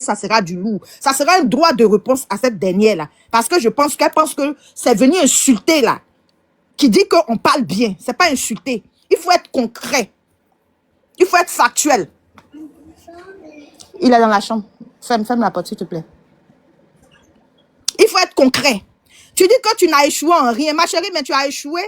ça sera du lourd. Ça sera un droit de réponse à cette dernière-là. Parce que je pense qu'elle pense que c'est venu insulter, là. Qui dit qu'on parle bien. C'est pas insulter. Il faut être concret. Il faut être factuel. Il est dans la chambre. Ferme la porte, s'il te plaît. Il faut être concret. Tu dis que tu n'as échoué en rien. Ma chérie, mais tu as échoué.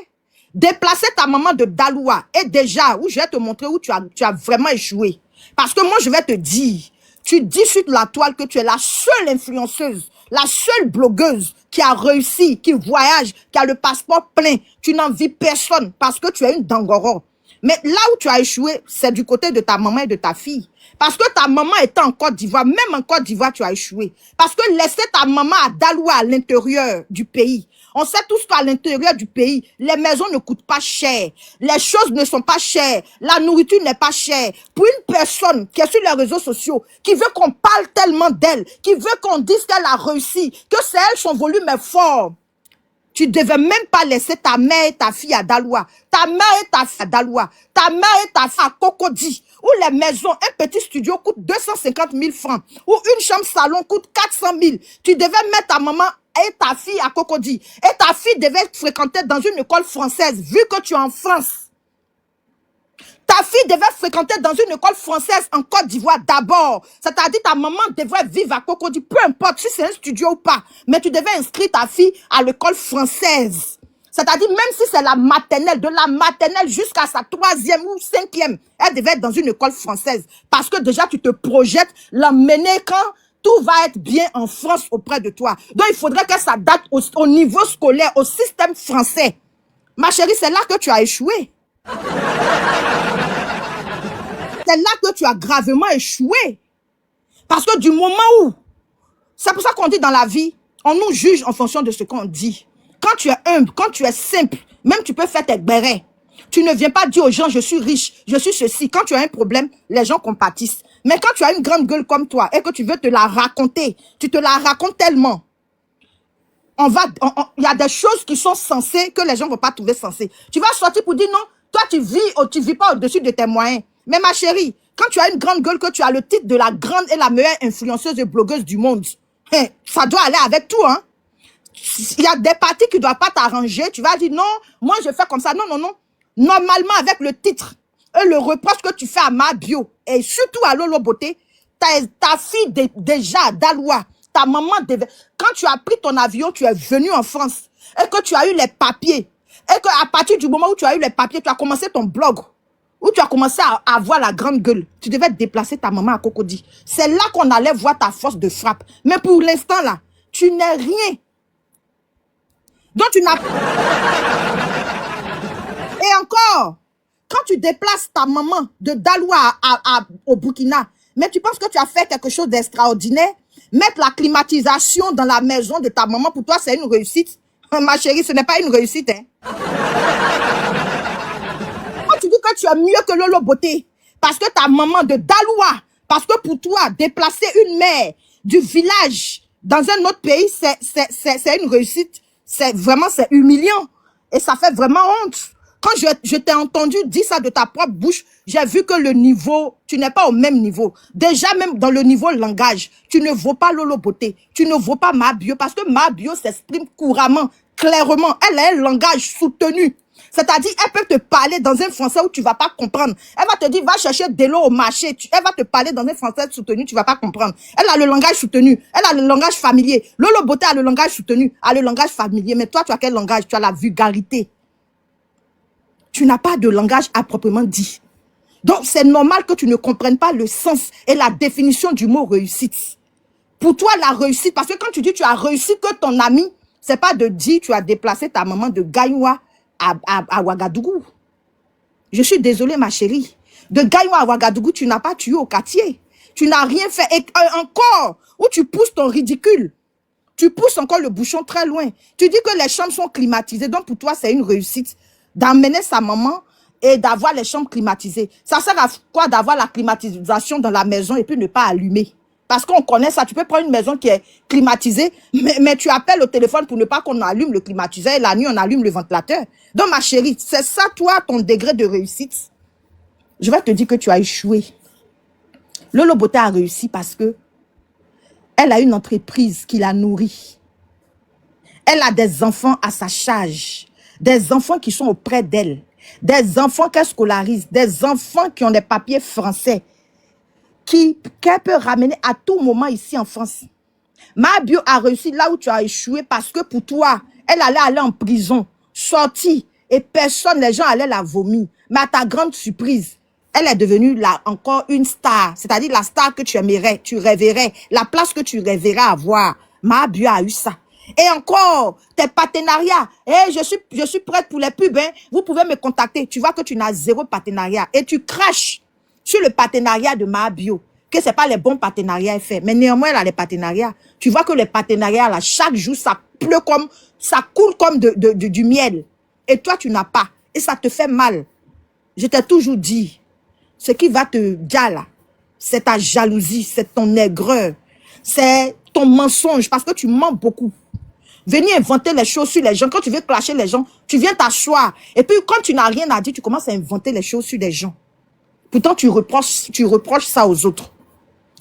Déplacer ta maman de Daloa. Et déjà, où je vais te montrer où tu as vraiment échoué. Parce que moi, je vais te dire, tu dis sur la toile que tu es la seule influenceuse, la seule blogueuse qui a réussi, qui voyage, qui a le passeport plein. Tu n'envies personne parce que tu es une dangoro. Mais là où tu as échoué, c'est du côté de ta maman et de ta fille. Parce que ta maman était en Côte d'Ivoire, même en Côte d'Ivoire, tu as échoué. Parce que laisser ta maman à Daloa, à l'intérieur du pays. On sait tous qu'à l'intérieur du pays, les maisons ne coûtent pas cher. Les choses ne sont pas chères. La nourriture n'est pas chère. Pour une personne qui est sur les réseaux sociaux, qui veut qu'on parle tellement d'elle, qui veut qu'on dise qu'elle a réussi, que c'est elle, son volume est fort. Tu devais même pas laisser ta mère et ta fille à Daloa. Ta mère et ta fille à Daloa. Ta mère et ta fille à Cocody. Où les maisons, un petit studio coûte 250 000 francs. Où une chambre salon coûte 400 000. Tu devais mettre ta maman et ta fille à Cocody. Et ta fille devait fréquenter dans une école française, vu que tu es en France. Ta fille devait fréquenter dans une école française en Côte d'Ivoire d'abord. C'est-à-dire ta maman devrait vivre à Cocody, peu importe si c'est un studio ou pas. Mais tu devais inscrire ta fille à l'école française. C'est-à-dire même si c'est la maternelle, de la maternelle jusqu'à sa 3e ou 5e, elle devait être dans une école française. Parce que déjà tu te projettes l'emmener quand tout va être bien en France auprès de toi. Donc il faudrait que ça date au niveau scolaire, au système français. Ma chérie, c'est là que tu as échoué. C'est là que tu as gravement échoué. Parce que du moment où, c'est pour ça qu'on dit dans la vie, on nous juge en fonction de ce qu'on dit. Quand tu es humble, quand tu es simple, même tu peux faire tes bérets. Tu ne viens pas dire aux gens, je suis riche, je suis ceci. Quand tu as un problème, les gens compatissent. Mais quand tu as une grande gueule comme toi et que tu veux te la raconter, tu te la racontes tellement. Il y a des choses qui sont sensées que les gens ne vont pas trouver sensées. Tu vas sortir pour dire non, toi tu vis pas au-dessus de tes moyens. Mais ma chérie, quand tu as une grande gueule, que tu as le titre de la grande et la meilleure influenceuse et blogueuse du monde, ça doit aller avec tout, hein. Il y a des parties qui ne doivent pas t'arranger. Tu vas dire non, moi je fais comme ça. Non, non, non. Normalement, avec le titre et le reproche que tu fais à ma bio, et surtout à Lolo Beauté, ta fille déjà à Daloa, ta maman devait... Quand tu as pris ton avion, tu es venu en France et que tu as eu les papiers, et qu'à partir du moment où tu as eu les papiers, tu as commencé ton blog, où tu as commencé à avoir la grande gueule, tu devais déplacer ta maman à Cocody. C'est là qu'on allait voir ta force de frappe. Mais pour l'instant, là, tu n'es rien. Donc, tu n'as... Et encore, quand tu déplaces ta maman de Daloa au Burkina, mais tu penses que tu as fait quelque chose d'extraordinaire? Mettre la climatisation dans la maison de ta maman, pour toi, c'est une réussite? Ma chérie, ce n'est pas une réussite, hein? Quand tu dis que tu es mieux que Lolo Beauté, parce que ta maman de Daloa, parce que pour toi, déplacer une mère du village dans un autre pays, c'est une réussite. C'est humiliant. Et ça fait vraiment honte. Quand je t'ai entendu dire ça de ta propre bouche, j'ai vu que le niveau, tu n'es pas au même niveau. Déjà, même dans le niveau langage, tu ne vaux pas Lolo Beauté. Tu ne vaux pas ma bio, parce que ma bio s'exprime couramment, clairement. Elle a un langage soutenu. C'est-à-dire, elle peut te parler dans un français où tu ne vas pas comprendre. Elle va te dire, va chercher de l'eau au marché. Elle va te parler dans un français soutenu, tu ne vas pas comprendre. Elle a le langage soutenu. Elle a le langage familier. Lolo Beauté a le langage soutenu, a le langage familier. Mais toi, tu as quel langage? Tu as la vulgarité. Tu n'as pas de langage à proprement dit. Donc, c'est normal que tu ne comprennes pas le sens et la définition du mot réussite. Pour toi, la réussite, parce que quand tu dis tu as réussi que ton ami, c'est pas de dire tu as déplacé ta maman de Gaïwa à Ouagadougou. Je suis désolée, ma chérie. De Gaïwa à Ouagadougou, tu n'as pas tué au quartier. Tu n'as rien fait. Et encore, où tu pousses ton ridicule. Tu pousses encore le bouchon très loin. Tu dis que les chambres sont climatisées. Donc, pour toi, c'est une réussite d'emmener sa maman et d'avoir les chambres climatisées. Ça sert à quoi d'avoir la climatisation dans la maison et puis ne pas allumer? Parce qu'on connaît ça. Tu peux prendre une maison qui est climatisée, mais tu appelles au téléphone pour ne pas qu'on allume le climatiseur et la nuit, on allume le ventilateur. Donc, ma chérie, c'est ça, toi, ton degré de réussite. Je vais te dire que tu as échoué. Lolo Beauté a réussi parce que Elle a une entreprise qui la nourrit. Elle a des enfants à sa charge. Des enfants qui sont auprès d'elle. Des enfants qu'elle scolarise. Des enfants qui ont des papiers français. Qu'elle peut ramener à tout moment ici en France. Mabio a réussi là où tu as échoué parce que pour toi, elle allait aller en prison, sortie, et personne, les gens allaient la vomir. Mais à ta grande surprise, elle est devenue là encore une star, c'est-à-dire la star que tu aimerais, tu rêverais, la place que tu rêverais avoir. Mabio a eu ça. Et encore, tes partenariats, je suis prête pour les pubs, hein. Vous pouvez me contacter. Tu vois que tu n'as zéro partenariat et tu craches sur le partenariat de Mabio, que c'est pas les bons partenariats faits. Mais néanmoins, elle a les partenariats. Tu vois que les partenariats, là, chaque jour, ça pleut comme, ça coule comme du miel. Et toi, tu n'as pas. Et ça te fait mal. Je t'ai toujours dit, ce qui va te dire là, c'est ta jalousie, c'est ton aigreur, c'est ton mensonge, parce que tu mens beaucoup. Venir inventer les choses sur les gens. Quand tu veux clasher les gens, tu viens t'asseoir. Et puis, quand tu n'as rien à dire, tu commences à inventer les choses sur les gens. Pourtant, tu reproches ça aux autres.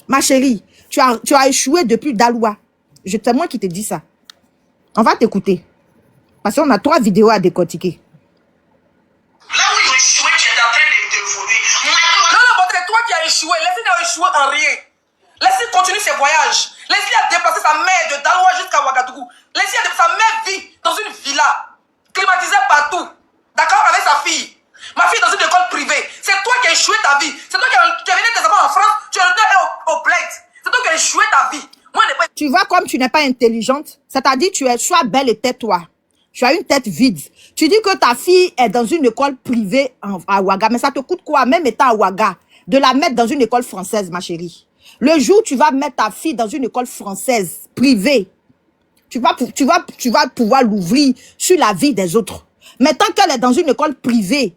Ma chérie, tu as échoué depuis Daloua. C'est moi qui te dis ça. On va t'écouter. Parce qu'on a 3 vidéos à décortiquer. Là où ils ont échoué, tu es en train d'évoluer. Non, c'est toi qui as échoué. Laissez-les échouer en rien. Laissez continuer ses voyages. Laissez-les déplacer sa mère de Daloua jusqu'à Ouagadougou. Laissez-les sa mère vit dans une villa, climatisée partout. D'accord, avec sa fille. Ma fille est dans une école privée. C'est toi qui as échoué ta vie. C'est toi qui as venu tes enfants en France. Tu es retourné au bled. C'est toi qui as échoué ta vie. Moi, je n'ai pas... Tu vois comme tu n'es pas intelligente. C'est-à-dire tu es soit belle et tais-toi. Tu as une tête vide. Tu dis que ta fille est dans une école privée à Ouaga. Mais ça te coûte quoi, même étant à Ouaga, de la mettre dans une école française, ma chérie? Le jour où tu vas mettre ta fille dans une école française privée, tu vas pouvoir l'ouvrir sur la vie des autres. Mais tant qu'elle est dans une école privée,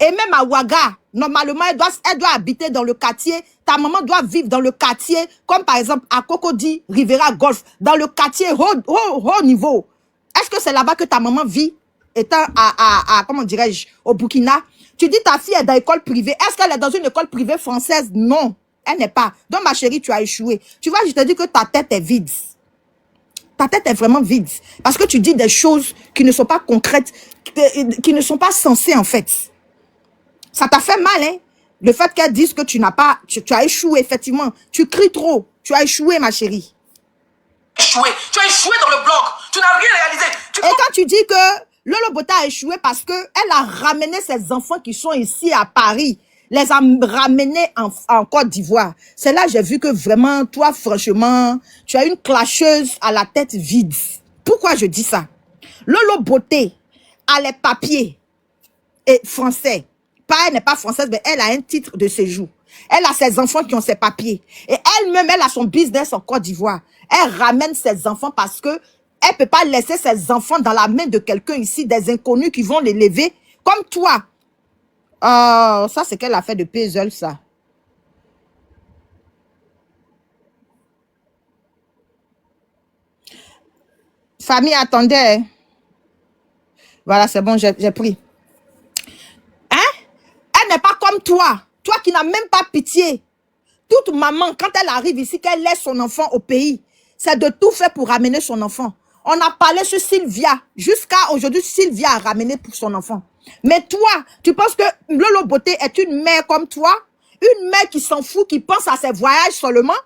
et même à Ouaga, normalement, elle doit habiter dans le quartier. Ta maman doit vivre dans le quartier, comme par exemple à Cocody, Rivera Golf, dans le quartier haut niveau. Est-ce que c'est là-bas que ta maman vit, étant comment dirais-je, au Burkina? Tu dis ta fille est dans l'école privée. Est-ce qu'elle est dans une école privée française? Non, elle n'est pas. Donc ma chérie, tu as échoué. Tu vois, je te dis que ta tête est vide. Ta tête est vraiment vide. Parce que tu dis des choses qui ne sont pas concrètes, qui ne sont pas sensées en fait. Ça t'a fait mal, hein? Le fait qu'elle dise que tu as échoué, effectivement. Tu cries trop. Tu as échoué, ma chérie. Échoué. Tu as échoué dans le blog. Tu n'as rien réalisé. Et quand tu dis que Lolo Bota a échoué parce que elle a ramené ses enfants qui sont ici à Paris, les a ramenés en Côte d'Ivoire. C'est là que j'ai vu que vraiment, toi, franchement, tu as une clasheuse à la tête vide. Pourquoi je dis ça? Lolo Beauté a les papiers et français. Elle n'est pas française, mais elle a un titre de séjour. Elle a ses enfants qui ont ses papiers. Et elle-même, elle a son business en Côte d'Ivoire. Elle ramène ses enfants parce que elle peut pas laisser ses enfants dans la main de quelqu'un ici, des inconnus qui vont les lever. Comme toi. Ça, c'est qu'elle a fait de puzzle, ça. Famille, attendez. Voilà, c'est bon, j'ai pris. Elle n'est pas comme toi. Toi qui n'as même pas pitié. Toute maman, quand elle arrive ici, qu'elle laisse son enfant au pays, c'est de tout faire pour ramener son enfant. On a parlé sur Sylvia. Jusqu'à aujourd'hui, Sylvia a ramené pour son enfant. Mais toi, tu penses que Lolo Beauté est une mère comme toi? Une mère qui s'en fout, qui pense à ses voyages seulement?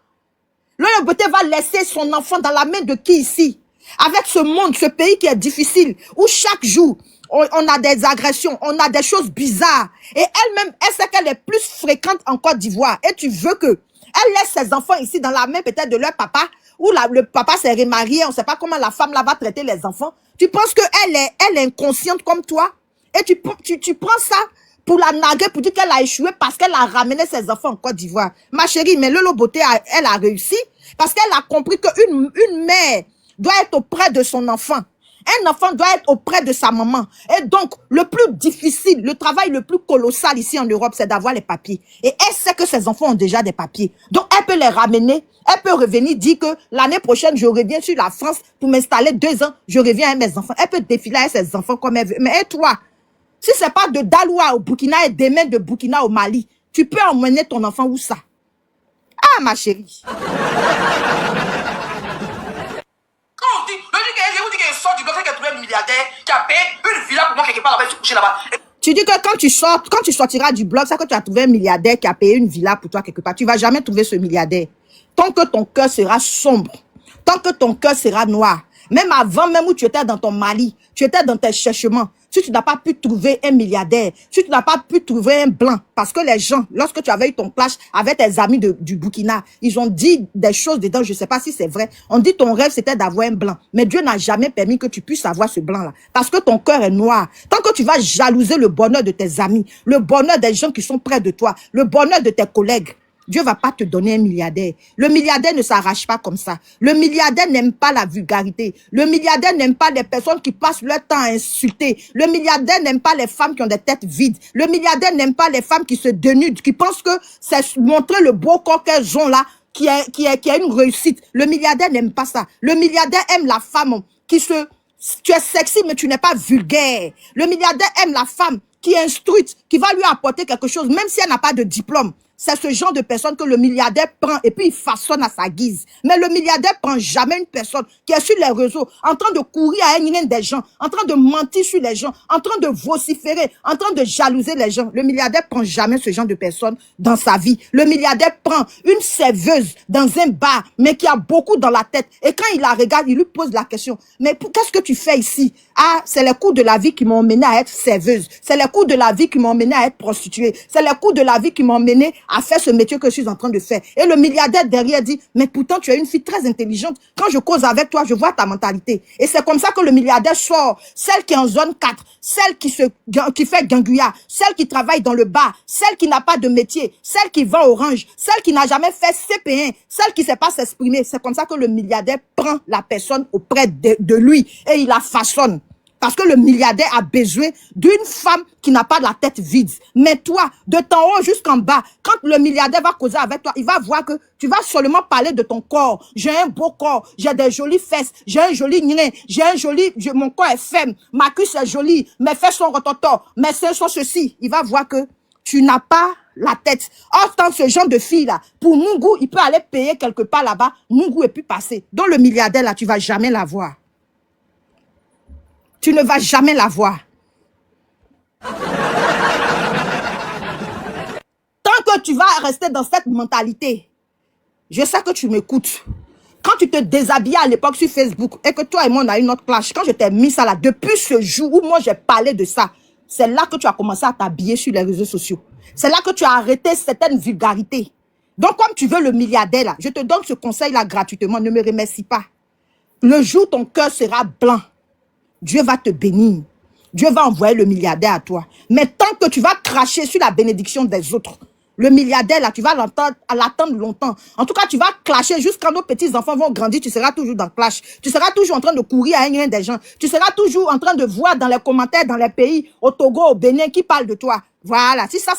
Lolo Beauté va laisser son enfant dans la main de qui ici? Avec ce monde, ce pays qui est difficile, où chaque jour, on a des agressions, on a des choses bizarres. Et elle-même, elle sait qu'elle est plus fréquente en Côte d'Ivoire. Et tu veux que elle laisse ses enfants ici dans la main peut-être de leur papa, ou le papa s'est remarié, on ne sait pas comment la femme là va traiter les enfants. Tu penses qu'elle est inconsciente comme toi? Et tu prends ça pour la narguer, pour dire qu'elle a échoué parce qu'elle a ramené ses enfants en Côte d'Ivoire. Ma chérie, mais Lolo Beauté, elle a réussi parce qu'elle a compris qu'une mère doit être auprès de son enfant. Un enfant doit être auprès de sa maman. Et donc, le plus difficile, le travail le plus colossal ici en Europe, c'est d'avoir les papiers. Et elle sait que ses enfants ont déjà des papiers. Donc, elle peut les ramener. Elle peut revenir dire que l'année prochaine, je reviens sur la France pour m'installer 2 ans. Je reviens avec mes enfants. Elle peut défiler avec ses enfants comme elle veut. Mais et toi, si c'est pas de Daloua au Burkina et d'Emen de Burkina au Mali, tu peux emmener ton enfant où ça? Ah, ma chérie. as payé une villa pour moi quelque part là-bas, tu couches là-bas. Tu dis que quand tu sortiras du blog, c'est que tu as trouvé un milliardaire qui a payé une villa pour toi quelque part. Tu ne vas jamais trouver ce milliardaire. Tant que ton cœur sera sombre, tant que ton cœur sera noir, même avant même où tu étais dans ton Mali, tu étais dans tes cherchements, si tu n'as pas pu trouver un milliardaire, si tu n'as pas pu trouver un blanc, parce que les gens, lorsque tu avais eu ton clash avec tes amis du Burkina, ils ont dit des choses dedans, je ne sais pas si c'est vrai. On dit ton rêve c'était d'avoir un blanc, mais Dieu n'a jamais permis que tu puisses avoir ce blanc-là, parce que ton cœur est noir. Tant que tu vas jalouser le bonheur de tes amis, le bonheur des gens qui sont près de toi, le bonheur de tes collègues, Dieu va pas te donner un milliardaire. Le milliardaire ne s'arrache pas comme ça. Le milliardaire n'aime pas la vulgarité. Le milliardaire n'aime pas les personnes qui passent leur temps à insulter. Le milliardaire n'aime pas les femmes qui ont des têtes vides. Le milliardaire n'aime pas les femmes qui se dénudent, qui pensent que c'est montrer le beau corps qu'elles ont là, qui a une réussite. Le milliardaire n'aime pas ça. Le milliardaire aime la femme tu es sexy mais tu n'es pas vulgaire. Le milliardaire aime la femme qui est instruite, qui va lui apporter quelque chose, même si elle n'a pas de diplôme. C'est ce genre de personne que le milliardaire prend et puis il façonne à sa guise. Mais le milliardaire prend jamais une personne qui est sur les réseaux, en train de courir à un des gens, en train de mentir sur les gens, en train de vociférer, en train de jalouser les gens. Le milliardaire prend jamais ce genre de personne dans sa vie. Le milliardaire prend une serveuse dans un bar, mais qui a beaucoup dans la tête. Et quand il la regarde, il lui pose la question, mais qu'est-ce que tu fais ici? Ah, c'est les coups de la vie qui m'ont mené à être serveuse. C'est les coups de la vie qui m'ont mené à être prostituée. C'est les coups de la vie qui m'ont mené à faire ce métier que je suis en train de faire. Et le milliardaire derrière dit, mais pourtant tu es une fille très intelligente. Quand je cause avec toi, je vois ta mentalité. Et c'est comme ça que le milliardaire sort. Celle qui est en zone 4, celle qui fait ganguya, celle qui travaille dans le bar, celle qui n'a pas de métier, celle qui vend orange, celle qui n'a jamais fait CP1, celle qui ne sait pas s'exprimer. C'est comme ça que le milliardaire prend la personne auprès de lui et il la façonne. Parce que le milliardaire a besoin d'une femme qui n'a pas la tête vide. Mais toi, de ton haut jusqu'en bas, quand le milliardaire va causer avec toi, il va voir que tu vas seulement parler de ton corps. J'ai un beau corps, j'ai des jolies fesses, j'ai un joli nez, mon corps est ferme, ma cuisse est jolie, mes fesses sont rototo, mes seins sont ceci. Il va voir que tu n'as pas la tête. Or, tant ce genre de fille-là, pour Mungu, il peut aller payer quelque part là-bas, Mungu et puis passer. Donc le milliardaire là, tu vas jamais la voir. Tu ne vas jamais la voir. Tant que tu vas rester dans cette mentalité, je sais que tu m'écoutes. Quand tu te déshabillais à l'époque sur Facebook et que toi et moi on a eu notre clash, quand je t'ai mis ça là, depuis ce jour où moi j'ai parlé de ça, c'est là que tu as commencé à t'habiller sur les réseaux sociaux. C'est là que tu as arrêté certaines vulgarités. Donc comme tu veux le milliardaire là, je te donne ce conseil là gratuitement, ne me remercie pas. Le jour où ton cœur sera blanc, Dieu va te bénir. Dieu va envoyer le milliardaire à toi. Mais tant que tu vas cracher sur la bénédiction des autres, le milliardaire, là, tu vas l'attendre longtemps. En tout cas, tu vas clasher jusqu'à nos petits-enfants vont grandir. Tu seras toujours dans le clash. Tu seras toujours en train de courir à un des gens. Tu seras toujours en train de voir dans les commentaires, dans les pays, au Togo, au Bénin, qui parlent de toi. Voilà. Si ça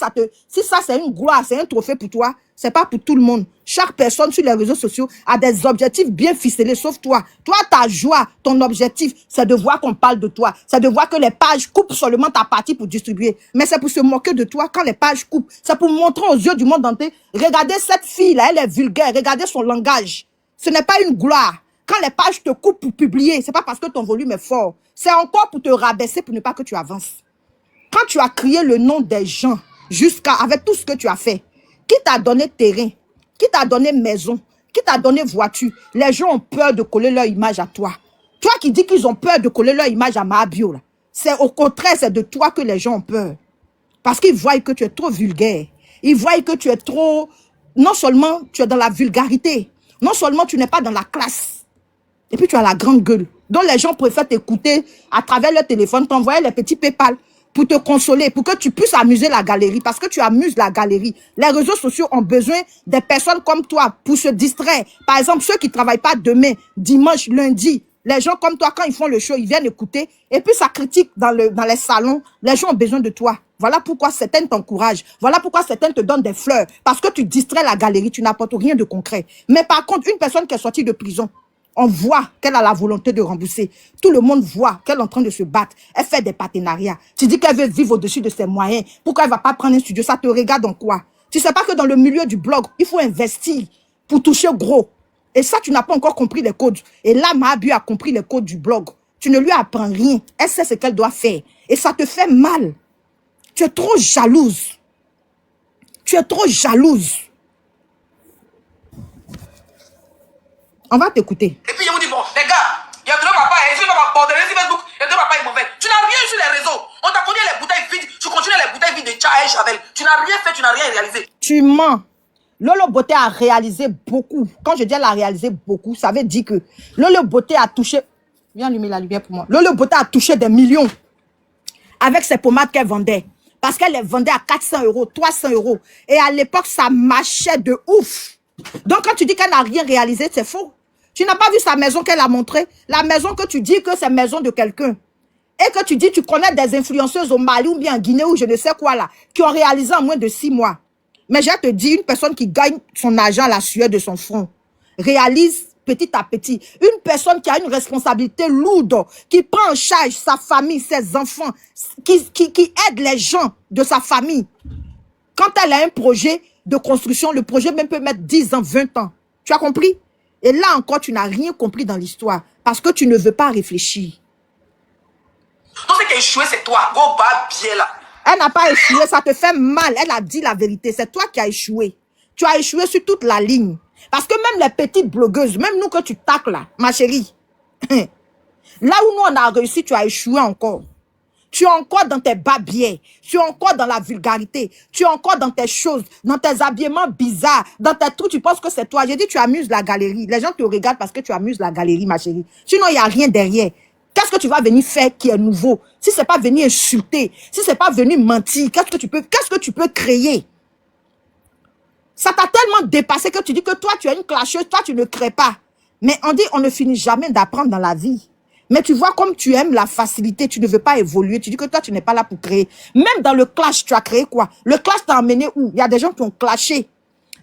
c'est une gloire, c'est un trophée pour toi, c'est pas pour tout le monde. Chaque personne sur les réseaux sociaux a des objectifs bien ficelés, sauf toi. Toi, ta joie, ton objectif, c'est de voir qu'on parle de toi. C'est de voir que les pages coupent seulement ta partie pour distribuer. Mais c'est pour se moquer de toi quand les pages coupent. C'est pour montrer aux yeux du monde entier. Regardez cette fille-là, elle est vulgaire. Regardez son langage. Ce n'est pas une gloire. Quand les pages te coupent pour publier, c'est pas parce que ton volume est fort. C'est encore pour te rabaisser pour ne pas que tu avances. Quand tu as crié le nom des gens, avec tout ce que tu as fait, qui t'a donné terrain, qui t'a donné maison, qui t'a donné voiture, les gens ont peur de coller leur image à toi. Toi qui dis qu'ils ont peur de coller leur image à Mahabio, là, c'est au contraire, c'est de toi que les gens ont peur. Parce qu'ils voient que tu es trop vulgaire. Ils voient que tu es trop... Non seulement tu es dans la vulgarité, non seulement tu n'es pas dans la classe, et puis tu as la grande gueule. Donc les gens préfèrent t'écouter à travers leur téléphone, t'envoyer les petits PayPal pour te consoler, pour que tu puisses amuser la galerie, parce que tu amuses la galerie. Les réseaux sociaux ont besoin des personnes comme toi pour se distraire. Par exemple, ceux qui ne travaillent pas demain, dimanche, lundi, les gens comme toi, quand ils font le show, ils viennent écouter, et puis ça critique dans les salons. Les gens ont besoin de toi. Voilà pourquoi certaines t'encouragent. Voilà pourquoi certaines te donnent des fleurs. Parce que tu distrais la galerie, tu n'apportes rien de concret. Mais par contre, une personne qui est sortie de prison, on voit qu'elle a la volonté de rembourser. Tout le monde voit qu'elle est en train de se battre. Elle fait des partenariats. Tu dis qu'elle veut vivre au-dessus de ses moyens. Pourquoi elle ne va pas prendre un studio? Ça te regarde en quoi? Tu ne sais pas que dans le milieu du blog, il faut investir pour toucher gros. Et ça, tu n'as pas encore compris les codes. Et là, Mahabio a compris les codes du blog. Tu ne lui apprends rien. Elle sait ce qu'elle doit faire. Et ça te fait mal. Tu es trop jalouse. Tu es trop jalouse. On va t'écouter. Et puis je vous dis, bon, les gars, il y a deux papas, et si papa bordelais, si Facebook, il y a deux papas mauvais. Tu n'as rien sur les réseaux. On t'a connu les bouteilles vides. Tu continues les bouteilles vides de Tcha et Javel. Tu n'as rien fait, tu n'as rien réalisé. Tu mens. Lolo Beauté a réalisé beaucoup. Quand je dis elle a réalisé beaucoup, ça veut dire que Lolo Beauté a touché... Viens allumer la lumière pour moi. Lolo Beauté a touché des millions avec ses pommades qu'elle vendait. Parce qu'elle les vendait à 400 €, 300 €. Et à l'époque, ça marchait de ouf. Donc, quand tu dis qu'elle n'a rien réalisé, c'est faux. Tu n'as pas vu sa maison qu'elle a montrée. La maison que tu dis que c'est maison de quelqu'un. Et que tu dis tu connais des influenceuses au Mali ou bien en Guinée ou je ne sais quoi là, qui ont réalisé en moins de 6 mois. Mais je te dis, une personne qui gagne son argent à la sueur de son front, réalise petit à petit. Une personne qui a une responsabilité lourde, qui prend en charge sa famille, ses enfants, qui aide les gens de sa famille. Quand elle a un projet de construction, le projet même peut mettre 10 ans, 20 ans. Tu as compris? Et là encore, tu n'as rien compris dans l'histoire parce que tu ne veux pas réfléchir. Donc, ce qui a échoué, c'est toi. Go bas bien là. Elle n'a pas échoué, ça te fait mal. Elle a dit la vérité. C'est toi qui as échoué. Tu as échoué sur toute la ligne. Parce que même les petites blogueuses, même nous que tu tacles là, ma chérie, là où nous on a réussi, tu as échoué encore. Tu es encore dans tes babiers, tu es encore dans la vulgarité, tu es encore dans tes choses, dans tes habillements bizarres, dans tes trucs, tu penses que c'est toi. J'ai dit, tu amuses la galerie. Les gens te regardent parce que tu amuses la galerie, ma chérie. Sinon, il n'y a rien derrière. Qu'est-ce que tu vas venir faire qui est nouveau? Si ce n'est pas venir insulter, si ce n'est pas venir mentir, qu'est-ce que tu peux créer? Ça t'a tellement dépassé que tu dis que toi, tu es une clasheuse, toi, tu ne crées pas. Mais on dit, on ne finit jamais d'apprendre dans la vie. Mais tu vois, comme tu aimes la facilité, tu ne veux pas évoluer. Tu dis que toi, tu n'es pas là pour créer. Même dans le clash, tu as créé quoi? Le clash t'a emmené où? Il y a des gens qui ont clashé.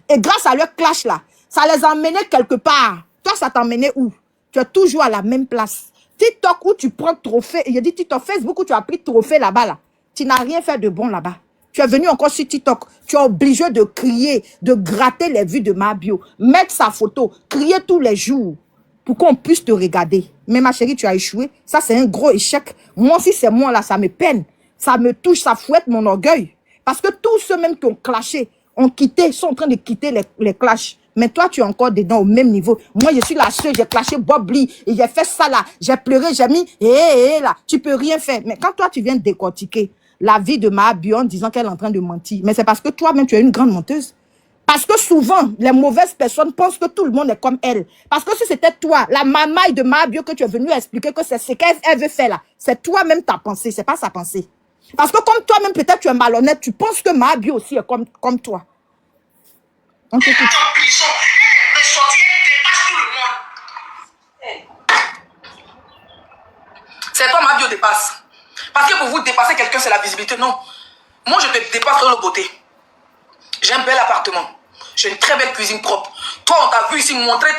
Et grâce à leur clash là, ça les a emmenés quelque part. Toi, ça t'a emmené où? Tu es toujours à la même place. TikTok où tu prends trophée. Il y a dit TikTok, Facebook où tu as pris trophée là-bas là. Tu n'as rien fait de bon là-bas. Tu es venu encore sur TikTok. Tu es obligé de crier, de gratter les vues de ma bio, mettre sa photo, crier tous les jours pour qu'on puisse te regarder. Mais ma chérie, tu as échoué. Ça, c'est un gros échec. Moi aussi, c'est moi là, ça me peine. Ça me touche, ça fouette mon orgueil. Parce que tous ceux même qui ont clashé, ont quitté, sont en train de quitter les clashs. Mais toi, tu es encore dedans au même niveau. Moi, je suis la seule, j'ai clashé Bob Lee, et j'ai fait ça là, j'ai pleuré, j'ai mis, là, tu peux rien faire. Mais quand toi, tu viens décortiquer la vie de ma bio en disant qu'elle est en train de mentir, mais c'est parce que toi-même, tu es une grande menteuse. Parce que souvent, les mauvaises personnes pensent que tout le monde est comme elle. Parce que si c'était toi, la mamaille de ma bio que tu es venue expliquer que c'est ce qu'elle veut faire là, c'est toi-même ta pensée, c'est pas sa pensée. Parce que comme toi-même, peut-être tu es malhonnête, tu penses que ma bio aussi est comme toi. On t'écoute. Elle est en prison, elle est sortie, elle dépasse tout le monde. C'est toi, ma bio dépasse. Parce que pour vous dépasser quelqu'un, c'est la visibilité. Non. Moi, je te dépasse dans la beauté. J'ai un bel appartement. J'ai une très belle cuisine propre. Toi, on t'a vu ici montrer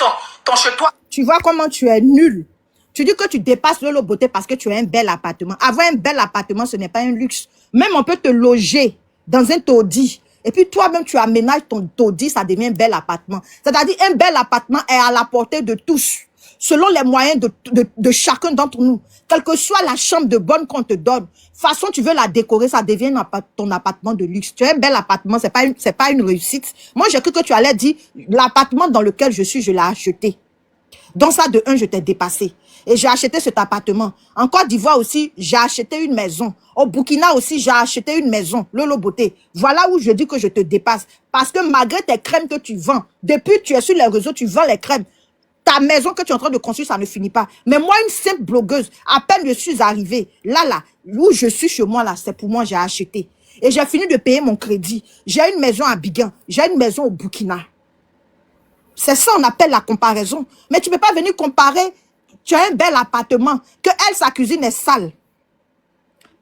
ton chez toi. Tu vois comment tu es nul. Tu dis que tu dépasses Lolo Beauté parce que tu as un bel appartement. Avoir un bel appartement, ce n'est pas un luxe. Même on peut te loger dans un taudis. Et puis toi-même, tu aménages ton taudis, ça devient un bel appartement. C'est-à-dire un bel appartement est à la portée de tous, selon les moyens de chacun d'entre nous. Quelle que soit la chambre de bonne qu'on te donne, façon tu veux la décorer, ça devient ton appartement de luxe. Tu as un bel appartement, c'est pas une réussite. Moi, j'ai cru que tu allais dire, l'appartement dans lequel je suis, je l'ai acheté. Donc ça, de un, je t'ai dépassé. Et j'ai acheté cet appartement. En Côte d'Ivoire aussi, j'ai acheté une maison. Au Burkina aussi, j'ai acheté une maison. Lolo Beauté. Voilà où je dis que je te dépasse. Parce que malgré tes crèmes que tu vends, depuis que tu es sur les réseaux, tu vends les crèmes. Ta maison que tu es en train de construire, ça ne finit pas. Mais moi, une simple blogueuse, à peine je suis arrivée, là, où je suis chez moi, là, c'est pour moi, j'ai acheté. Et j'ai fini de payer mon crédit. J'ai une maison à Bigan. J'ai une maison au Burkina. C'est ça, on appelle la comparaison. Mais tu ne peux pas venir comparer. Tu as un bel appartement, que elle, sa cuisine est sale.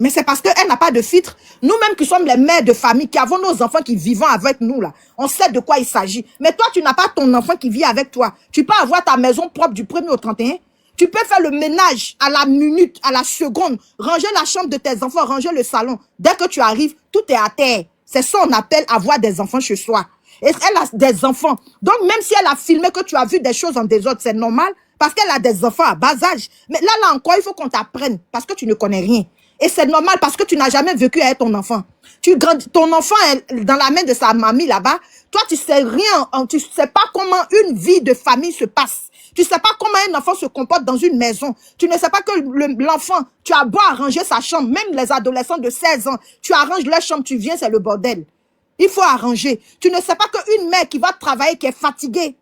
Mais c'est parce qu'elle n'a pas de filtre. Nous-mêmes qui sommes les mères de famille, qui avons nos enfants qui vivent avec nous, là, on sait de quoi il s'agit. Mais toi, tu n'as pas ton enfant qui vit avec toi. Tu peux avoir ta maison propre du 1er au 31. Tu peux faire le ménage à la minute, à la seconde. Ranger la chambre de tes enfants, ranger le salon. Dès que tu arrives, tout est à terre. C'est ça qu'on appelle avoir des enfants chez soi. Et elle a des enfants. Donc, même si elle a filmé que tu as vu des choses en désordre, c'est normal. parce qu'elle a des enfants à bas âge. Mais là encore, il faut qu'on t'apprenne parce que tu ne connais rien. Et c'est normal parce que tu n'as jamais vécu avec ton enfant. Ton enfant est dans la main de sa mamie là-bas. Toi, tu sais rien, tu sais pas comment une vie de famille se passe. Tu sais pas comment un enfant se comporte dans une maison. Tu ne sais pas que l'enfant, tu as beau arranger sa chambre, même les adolescents de 16 ans, tu arranges leur chambre, tu viens, c'est le bordel. Il faut arranger. Tu ne sais pas qu'une mère qui va travailler, qui est fatiguée,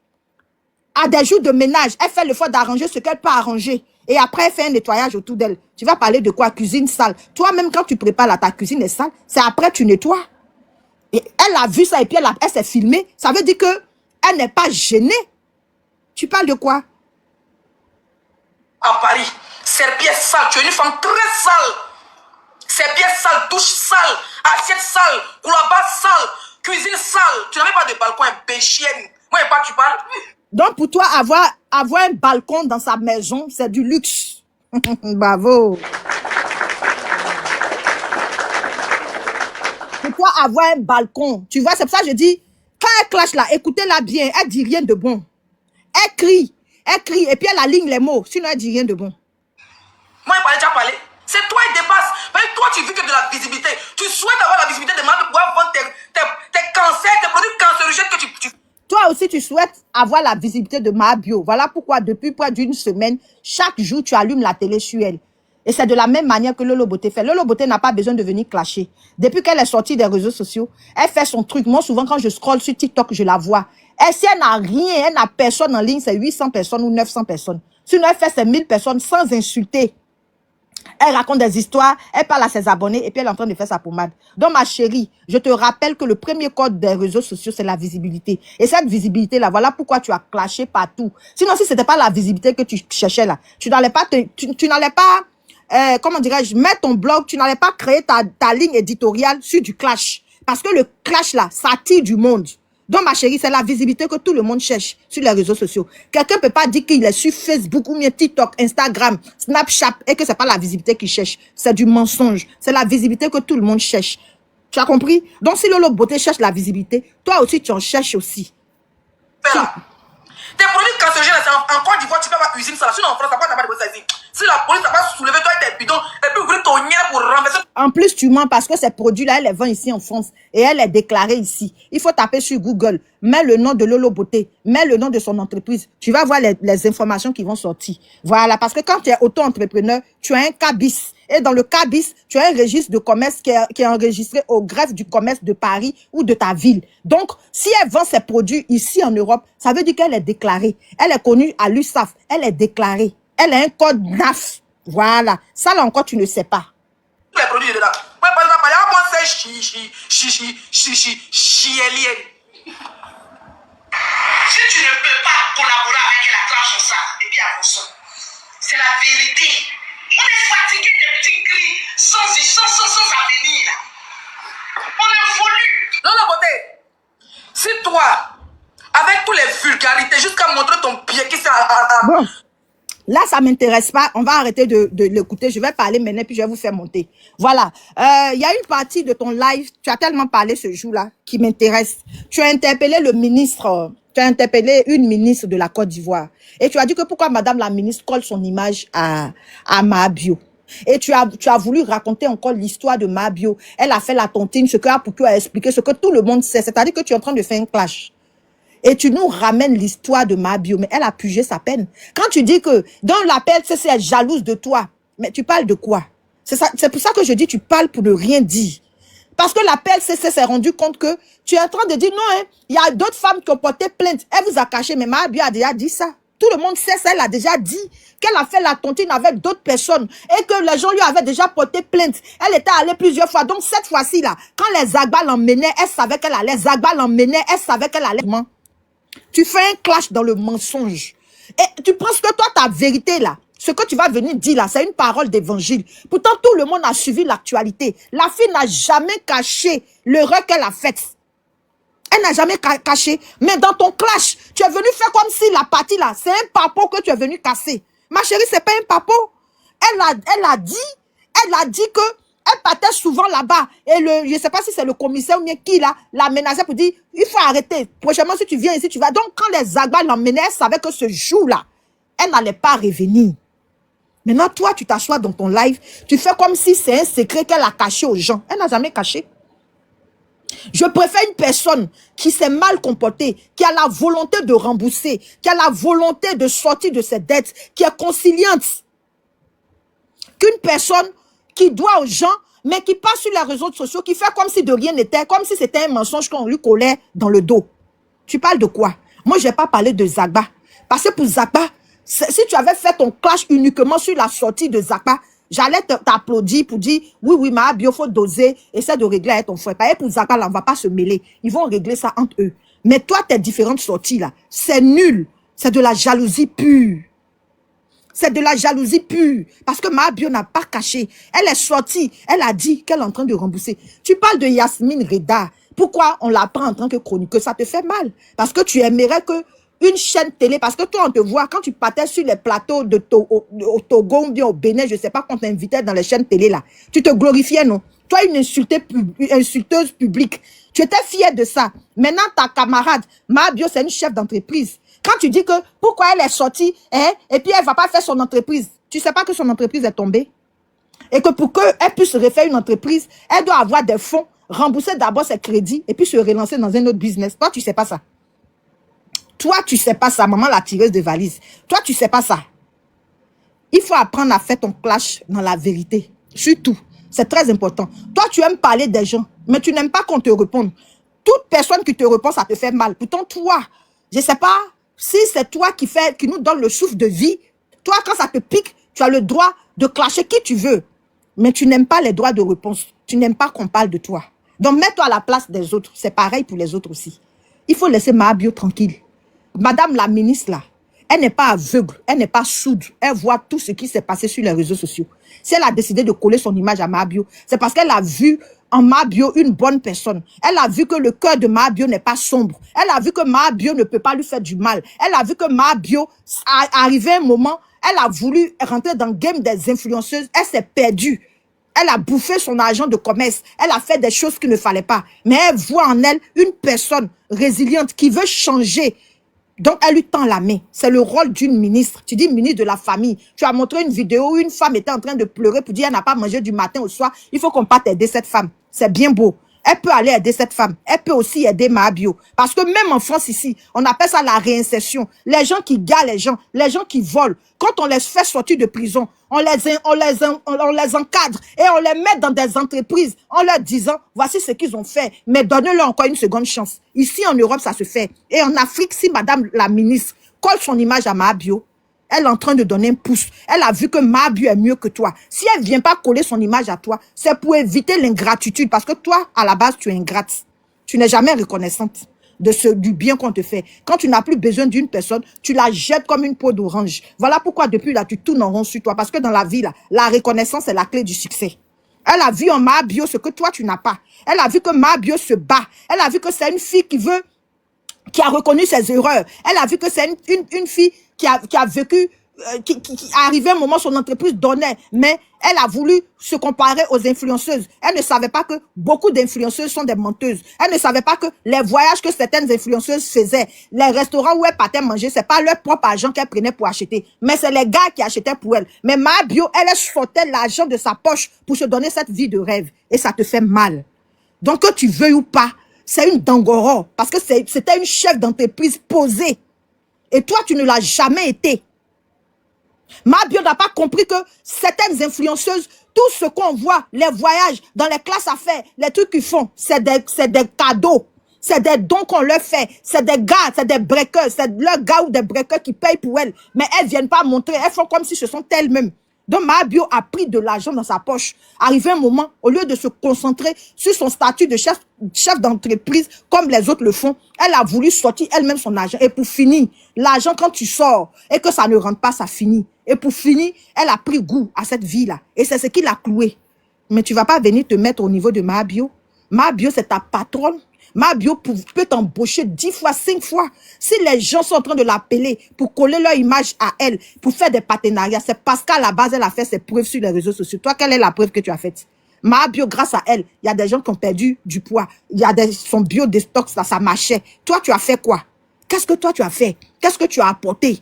a des jours de ménage, elle fait l'effort d'arranger ce qu'elle peut arranger. Et après, elle fait un nettoyage autour d'elle. Tu vas parler de quoi? Cuisine sale. Toi-même, quand tu prépares là, ta cuisine est sale, c'est après tu nettoies. Et elle a vu ça et puis elle s'est filmée. Ça veut dire qu'elle n'est pas gênée. Tu parles de quoi? À Paris, serpillère sale. Tu es une femme très sale. Serpillère sale, douche sale, assiette sale, couloir sale, cuisine sale. Tu n'avais pas de balcon, un péchienne. Moi et pas tu parles. Donc pour toi, avoir un balcon dans sa maison, c'est du luxe. Bravo. Pour toi, avoir un balcon, tu vois, c'est pour ça que je dis, quand elle clash là, écoutez-la bien, elle dit rien de bon. Elle crie, et puis elle aligne les mots, sinon elle dit rien de bon. Moi, il parlait déjà parlé. C'est toi qui dépasse. Mais toi, tu vis que de la visibilité. Tu souhaites avoir la visibilité de Mabio pour pouvoir vendre tes cancers, tes produits cancérigènes que tu... Toi aussi, tu souhaites avoir la visibilité de Mabio. Voilà pourquoi, depuis près d'une semaine, chaque jour, tu allumes la télé sur elle. Et c'est de la même manière que Lolo Beauté fait. Lolo Beauté n'a pas besoin de venir clasher. Depuis qu'elle est sortie des réseaux sociaux, elle fait son truc. Moi, souvent, quand je scrolle sur TikTok, je la vois. Et si elle n'a rien, elle n'a personne en ligne, c'est 800 personnes ou 900 personnes. Sinon, elle fait ses 1000 personnes sans insulter. Elle raconte des histoires, elle parle à ses abonnés et puis elle est en train de faire sa pommade. Donc, ma chérie, je te rappelle que le premier code des réseaux sociaux, c'est la visibilité. Et cette visibilité-là, voilà pourquoi tu as clashé partout. Sinon, si ce n'était pas la visibilité que tu cherchais là, tu n'allais pas, comment dirais-je, mettre ton blog, tu n'allais pas créer ta ligne éditoriale sur du clash. Parce que le clash là, ça attire du monde. Donc, ma chérie, c'est la visibilité que tout le monde cherche sur les réseaux sociaux. Quelqu'un ne peut pas dire qu'il est sur Facebook ou bien TikTok, Instagram, Snapchat et que c'est pas la visibilité qu'il cherche. C'est du mensonge. C'est la visibilité que tout le monde cherche. Tu as compris? Donc, si Lolo Beauté cherche la visibilité, toi aussi, tu en cherches aussi. Tes produits cancérigènes, c'est en Côte d'Ivoire, tu peux avoir usine ça. Sinon, en France, ça n'a pas de quoi ça ici. Si la police n'a pas soulevé toi et tes bidons, et puis ouvrir ton nez pour renverser. En plus, tu mens parce que ces produits-là, elle les vend ici en France et elle est déclarée ici. Il faut taper sur Google, mets le nom de Lolo Beauté, mets le nom de son entreprise. Tu vas voir les informations qui vont sortir. Voilà, parce que quand tu es auto-entrepreneur, tu as un CABIS. Et dans le CABIS, tu as un registre de commerce qui est enregistré au greffe du commerce de Paris ou de ta ville. Donc, si elle vend ses produits ici en Europe, ça veut dire qu'elle est déclarée. Elle est connue à l'USAF. Elle est déclarée. Elle a un code NAF. Voilà. Ça, là encore, tu ne sais pas. Tous les produits dedans. Moi, par exemple, moi, c'est chielien. Si tu ne peux pas collaborer avec la classe sur ça, et bien, c'est la vérité. On est fatigué des petits cris sans avenir. On évolue. Non, la beauté. Si toi, avec toutes les vulgarités, jusqu'à montrer ton pied qui s'est Bon. Là, ça m'intéresse pas. On va arrêter de l'écouter. Je vais parler maintenant, puis je vais vous faire monter. Voilà. Il y a une partie de ton live, tu as tellement parlé ce jour-là, qui m'intéresse. Tu as interpellé le ministre, tu as interpellé une ministre de la Côte d'Ivoire. Et tu as dit que pourquoi madame la ministre colle son image à Mabio. Et tu as voulu raconter encore l'histoire de Mabio. Elle a fait la tontine, ce que Apoukou a expliqué, ce que tout le monde sait. C'est-à-dire que tu es en train de faire un clash. Et tu nous ramènes l'histoire de Mabio, mais elle a purgé sa peine. Quand tu dis que dans l'appel, c'est elle jalouse de toi, mais tu parles de quoi? C'est pour ça que je dis tu parles pour ne rien dire. Parce que l'appel s'est rendu compte que tu es en train de dire non, hein, il y a d'autres femmes qui ont porté plainte. Elle vous a caché, mais Mabio a déjà dit ça. Tout le monde sait ça, elle a déjà dit qu'elle a fait la tontine avec d'autres personnes et que les gens lui avaient déjà porté plainte. Elle était allée plusieurs fois. Donc cette fois-ci là, quand les Agba l'emmenaient, elle savait qu'elle allait. Les Agba l'emmenaient, elle savait qu'elle allait. Tu fais un clash dans le mensonge. Et tu penses que toi, ta vérité là, ce que tu vas venir dire là, c'est une parole d'évangile. Pourtant, tout le monde a suivi l'actualité. La fille n'a jamais caché l'erreur qu'elle a faite. Elle n'a jamais caché. Mais dans ton clash, tu es venu faire comme si la partie là, c'est un papo que tu es venu casser. Ma chérie, c'est pas un papo. Elle a dit que elle partait souvent là-bas. Et je ne sais pas si c'est le commissaire ou bien qui là, l'a menacé pour dire, il faut arrêter. Prochainement, si tu viens ici, tu vas. Donc, quand les Agba l'emmenaient, elle savait que ce jour-là, elle n'allait pas revenir. Maintenant, toi, tu t'assois dans ton live, tu fais comme si c'est un secret qu'elle a caché aux gens. Elle n'a jamais caché. Je préfère une personne qui s'est mal comportée, qui a la volonté de rembourser, qui a la volonté de sortir de ses dettes, qui est conciliante, qu'une personne qui doit aux gens, mais qui passe sur les réseaux sociaux, qui fait comme si de rien n'était, comme si c'était un mensonge qu'on lui collait dans le dos. Tu parles de quoi? Moi, je n'ai pas parlé de Zagba. Parce que pour Zagba, si tu avais fait ton clash uniquement sur la sortie de Zagba, j'allais t'applaudir pour dire, oui, ma bio, faut doser, essaie de régler avec ton frère. Pareil pour Zagba, là, on ne va pas se mêler. Ils vont régler ça entre eux. Mais toi, tes différentes sorties, là, c'est nul. C'est de la jalousie pure. C'est de la jalousie pure. Parce que ma bio n'a pas caché. Elle est sortie. Elle a dit qu'elle est en train de rembourser. Tu parles de Yasmine Reda. Pourquoi on la prend en tant que chroniqueuse? Ça te fait mal. Parce que tu aimerais que une chaîne télé, parce que toi, on te voit, quand tu partais sur les plateaux au Togo ou bien au Bénin, je ne sais pas, qu'on t'invitait dans les chaînes télé, là. Tu te glorifiais, non? Toi, une insulteuse publique. Tu étais fière de ça. Maintenant, ta camarade, ma bio, c'est une chef d'entreprise. Quand tu dis que pourquoi elle est sortie, hein, et puis elle ne va pas faire son entreprise, tu ne sais pas que son entreprise est tombée? Et que pour qu'elle puisse refaire une entreprise, elle doit avoir des fonds, rembourser d'abord ses crédits, et puis se relancer dans un autre business. Toi, tu ne sais pas ça. Toi, tu ne sais pas ça, maman la tireuse de valise. Toi, tu ne sais pas ça. Il faut apprendre à faire ton clash dans la vérité. Surtout, c'est très important. Toi, tu aimes parler des gens, mais tu n'aimes pas qu'on te réponde. Toute personne qui te répond, ça te fait mal. Pourtant, toi, je ne sais pas si c'est toi qui nous donne le souffle de vie. Toi, quand ça te pique, tu as le droit de clasher qui tu veux. Mais tu n'aimes pas les droits de réponse. Tu n'aimes pas qu'on parle de toi. Donc, mets-toi à la place des autres. C'est pareil pour les autres aussi. Il faut laisser Mahabio tranquille. Madame la ministre, là, elle n'est pas aveugle, elle n'est pas sourde. Elle voit tout ce qui s'est passé sur les réseaux sociaux. Si elle a décidé de coller son image à Mahabio, c'est parce qu'elle a vu en Mahabio une bonne personne. Elle a vu que le cœur de Mahabio n'est pas sombre. Elle a vu que Mahabio ne peut pas lui faire du mal. Elle a vu que Mahabio, arrivé un moment, elle a voulu rentrer dans le game des influenceuses. Elle s'est perdue. Elle a bouffé son argent de commerce. Elle a fait des choses qu'il ne fallait pas. Mais elle voit en elle une personne résiliente qui veut changer. Donc, elle lui tend la main. C'est le rôle d'une ministre. Tu dis ministre de la famille. Tu as montré une vidéo où une femme était en train de pleurer pour dire qu'elle n'a pas mangé du matin au soir. Il faut qu'on parte aider cette femme. C'est bien beau. Elle peut aller aider cette femme. Elle peut aussi aider Mahabio. Parce que même en France ici, on appelle ça la réinsertion. Les gens qui gardent les gens qui volent. Quand on les fait sortir de prison, on les encadre et on les met dans des entreprises en leur disant, voici ce qu'ils ont fait, mais donnez-leur encore une seconde chance. Ici en Europe, ça se fait. Et en Afrique, si madame la ministre colle son image à Mahabio, elle est en train de donner un pouce. Elle a vu que Mahabio est mieux que toi. Si elle ne vient pas coller son image à toi, c'est pour éviter l'ingratitude. Parce que toi, à la base, tu es ingrate. Tu n'es jamais reconnaissante du bien qu'on te fait. Quand tu n'as plus besoin d'une personne, tu la jettes comme une peau d'orange. Voilà pourquoi depuis là, tu tournes en rond sur toi. Parce que dans la vie, là, la reconnaissance est la clé du succès. Elle a vu en Mahabio ce que toi, tu n'as pas. Elle a vu que Mahabio se bat. Elle a vu que c'est une fille qui a reconnu ses erreurs. Elle a vu que c'est une fille qui a vécu, qui arrivé un moment, son entreprise donnait, mais elle a voulu se comparer aux influenceuses. Elle ne savait pas que beaucoup d'influenceuses sont des menteuses. Elle ne savait pas que les voyages que certaines influenceuses faisaient, les restaurants où elles partaient manger, c'est pas leur propre argent qu'elles prenaient pour acheter, mais c'est les gars qui achetaient pour elle. Mais Mahabio, elle sortait l'argent de sa poche pour se donner cette vie de rêve. Et ça te fait mal. Donc, que tu veuilles ou pas, c'est une dangoro. Parce que c'était une chef d'entreprise posée. Et toi, tu ne l'as jamais été. Mahabio n'a pas compris que certaines influenceuses, tout ce qu'on voit, les voyages, dans les classes à faire, les trucs qu'ils font, c'est des cadeaux. C'est des dons qu'on leur fait. C'est des gars, c'est des breakers. C'est leurs gars ou des breakers qui payent pour elles. Mais elles ne viennent pas montrer. Elles font comme si ce sont elles-mêmes. Donc, Mahabio a pris de l'argent dans sa poche. Arrivé un moment, au lieu de se concentrer sur son statut de chef d'entreprise, comme les autres le font, elle a voulu sortir elle-même son argent. Et pour finir, l'argent, quand tu sors et que ça ne rentre pas, ça finit. Et pour finir, elle a pris goût à cette vie-là. Et c'est ce qui l'a cloué. Mais tu ne vas pas venir te mettre au niveau de Mahabio. Mahabio, c'est ta patronne. Mahabio peut t'embaucher 10 fois, 5 fois. Si les gens sont en train de l'appeler pour coller leur image à elle, pour faire des partenariats, c'est parce qu'à la base, elle a fait ses preuves sur les réseaux sociaux. Toi, quelle est la preuve que tu as faite? Mahabio, grâce à elle, il y a des gens qui ont perdu du poids. Il y a son bio déstox, ça marchait. Toi, tu as fait quoi? Qu'est-ce que toi, tu as fait? Qu'est-ce que tu as apporté?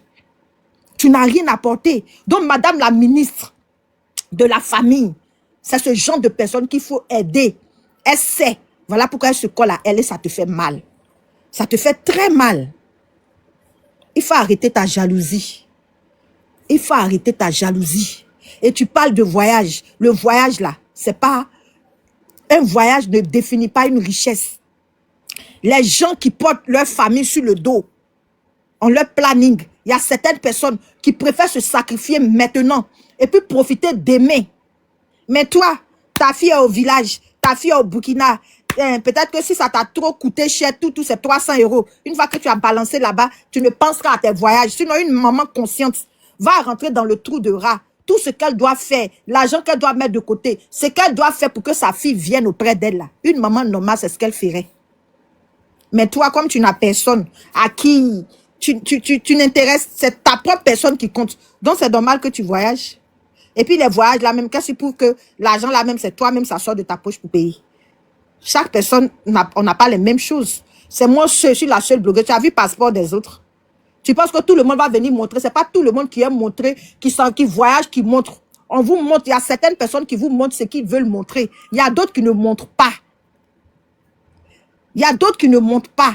Tu n'as rien apporté. Donc, madame la ministre de la famille, c'est ce genre de personne qu'il faut aider. Elle sait. Voilà pourquoi elle se colle à elle et ça te fait mal. Ça te fait très mal. Il faut arrêter ta jalousie. Il faut arrêter ta jalousie. Et tu parles de voyage. Le voyage là, c'est pas... Un voyage ne définit pas une richesse. Les gens qui portent leur famille sur le dos, ont leur planning. Il y a certaines personnes qui préfèrent se sacrifier maintenant et puis profiter demain. Mais toi, ta fille est au village, ta fille est au Burkina. Peut-être que si ça t'a trop coûté cher, tout c'est 300 €. Une fois que tu as balancé là-bas, tu ne penseras à tes voyages. Sinon, une maman consciente va rentrer dans le trou de rat. Tout ce qu'elle doit faire, l'argent qu'elle doit mettre de côté, ce qu'elle doit faire pour que sa fille vienne auprès d'elle. Une maman normale, c'est ce qu'elle ferait. Mais toi, comme tu n'as personne à qui tu n'intéresses, c'est ta propre personne qui compte. Donc, c'est normal que tu voyages. Et puis, les voyages là même, qu'est-ce pour que l'argent là même, c'est toi-même, ça sort de ta poche pour payer. Chaque personne, on n'a pas les mêmes choses. C'est moi, je suis la seule blogueuse. Tu as vu le passeport des autres? Tu penses que tout le monde va venir montrer? C'est pas tout le monde qui aime montrer, qui voyage, qui montre. On vous montre. Il y a certaines personnes qui vous montrent ce qu'ils veulent montrer. Il y a d'autres qui ne montrent pas. Il y a d'autres qui ne montrent pas.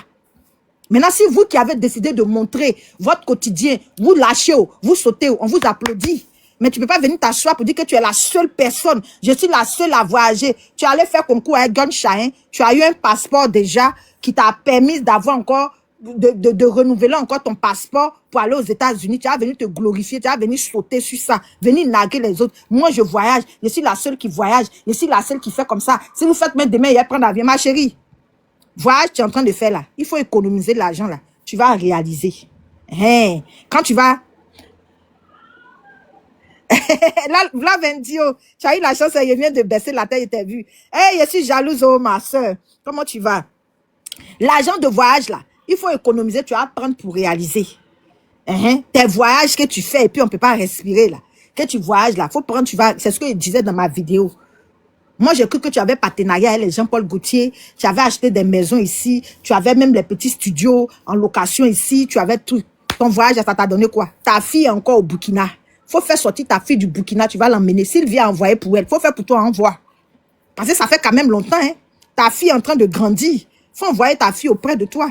Maintenant, si vous qui avez décidé de montrer votre quotidien, vous lâchez, vous sautez, on vous applaudit. Mais tu ne peux pas venir t'asseoir pour dire que tu es la seule personne. Je suis la seule à voyager. Tu allais faire concours avec Gunshine. Tu as eu un passeport déjà qui t'a permis d'avoir encore, de renouveler encore ton passeport pour aller aux États-Unis. Tu vas venir te glorifier. Tu vas venir sauter sur ça. Venir narguer les autres. Moi, je voyage. Je suis la seule qui voyage. Je suis la seule qui fait comme ça. Si vous faites même demain, il va prendre l'avion, ma chérie. Voyage, tu es en train de faire là. Il faut économiser l'argent là. Tu vas réaliser. Hein? Quand tu vas... là, Vendio, tu as eu la chance, il vient de baisser la tête, il t'a vu. Hey, je suis jalouse, oh ma soeur. Comment tu vas? L'argent de voyage là, il faut économiser, tu vas prendre pour réaliser. Tes voyages que tu fais et puis on ne peut pas respirer là. Que tu voyages là, faut prendre, tu vas... C'est ce que je disais dans ma vidéo. Moi, j'ai cru que tu avais partenariat avec Jean-Paul Gaultier. Tu avais acheté des maisons ici. Tu avais même les petits studios en location ici. Tu avais tout. Ton voyage, ça t'a donné quoi? Ta fille est encore au Burkina. Faut faire sortir ta fille du Burkina. Tu vas l'emmener. S'il vient envoyer pour elle, faut faire pour toi envoi. Parce que ça fait quand même longtemps. Hein? Ta fille est en train de grandir. Faut envoyer ta fille auprès de toi.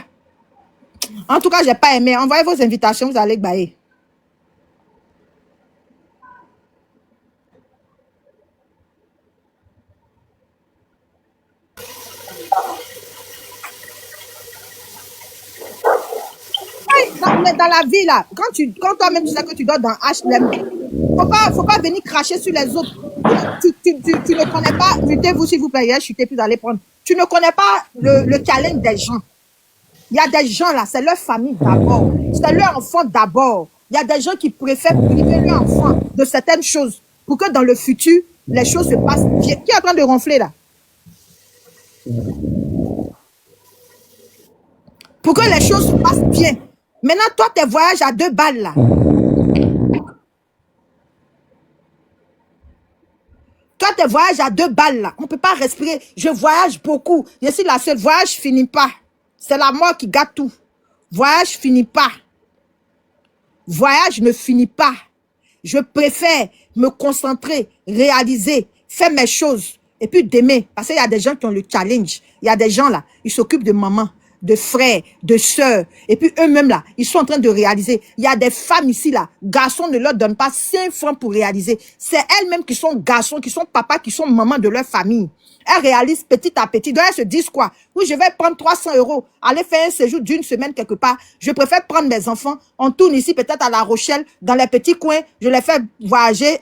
En tout cas, j'ai pas aimé. Envoyez vos invitations, vous allez bailler. Dans la vie là, quand toi-même tu sais que tu dors dans HLM, faut pas venir cracher sur les autres. Tu ne connais pas, mutez-vous s'il vous plaît, chutez puis allez prendre. Tu ne connais pas le challenge des gens. Il y a des gens là, c'est leur famille d'abord, c'est leur enfant d'abord. Il y a des gens qui préfèrent priver leur enfant de certaines choses pour que dans le futur, les choses se passent bien. Qui est en train de ronfler là? Pour que les choses se passent bien. Maintenant, toi, tes voyages à 2 balles, là. Toi, tes voyages à 2 balles, là. On ne peut pas respirer. Je voyage beaucoup. Je suis la seule. Voyage finit pas. C'est la mort qui gâte tout. Voyage finit pas. Voyage ne finit pas. Je préfère me concentrer, réaliser, faire mes choses. Et puis d'aimer. Parce qu'il y a des gens qui ont le challenge. Il y a des gens, là, ils s'occupent de maman, de frères, de sœurs. Et puis eux-mêmes, là, ils sont en train de réaliser. Il y a des femmes ici, là, garçons ne leur donnent pas 5 francs pour réaliser. C'est elles-mêmes qui sont garçons, qui sont papas, qui sont mamans de leur famille. Elles réalisent petit à petit. Donc elles se disent quoi? Oui, je vais prendre 300 €, aller faire un séjour d'une semaine quelque part. Je préfère prendre mes enfants. On tourne ici peut-être à La Rochelle, dans les petits coins. Je les fais voyager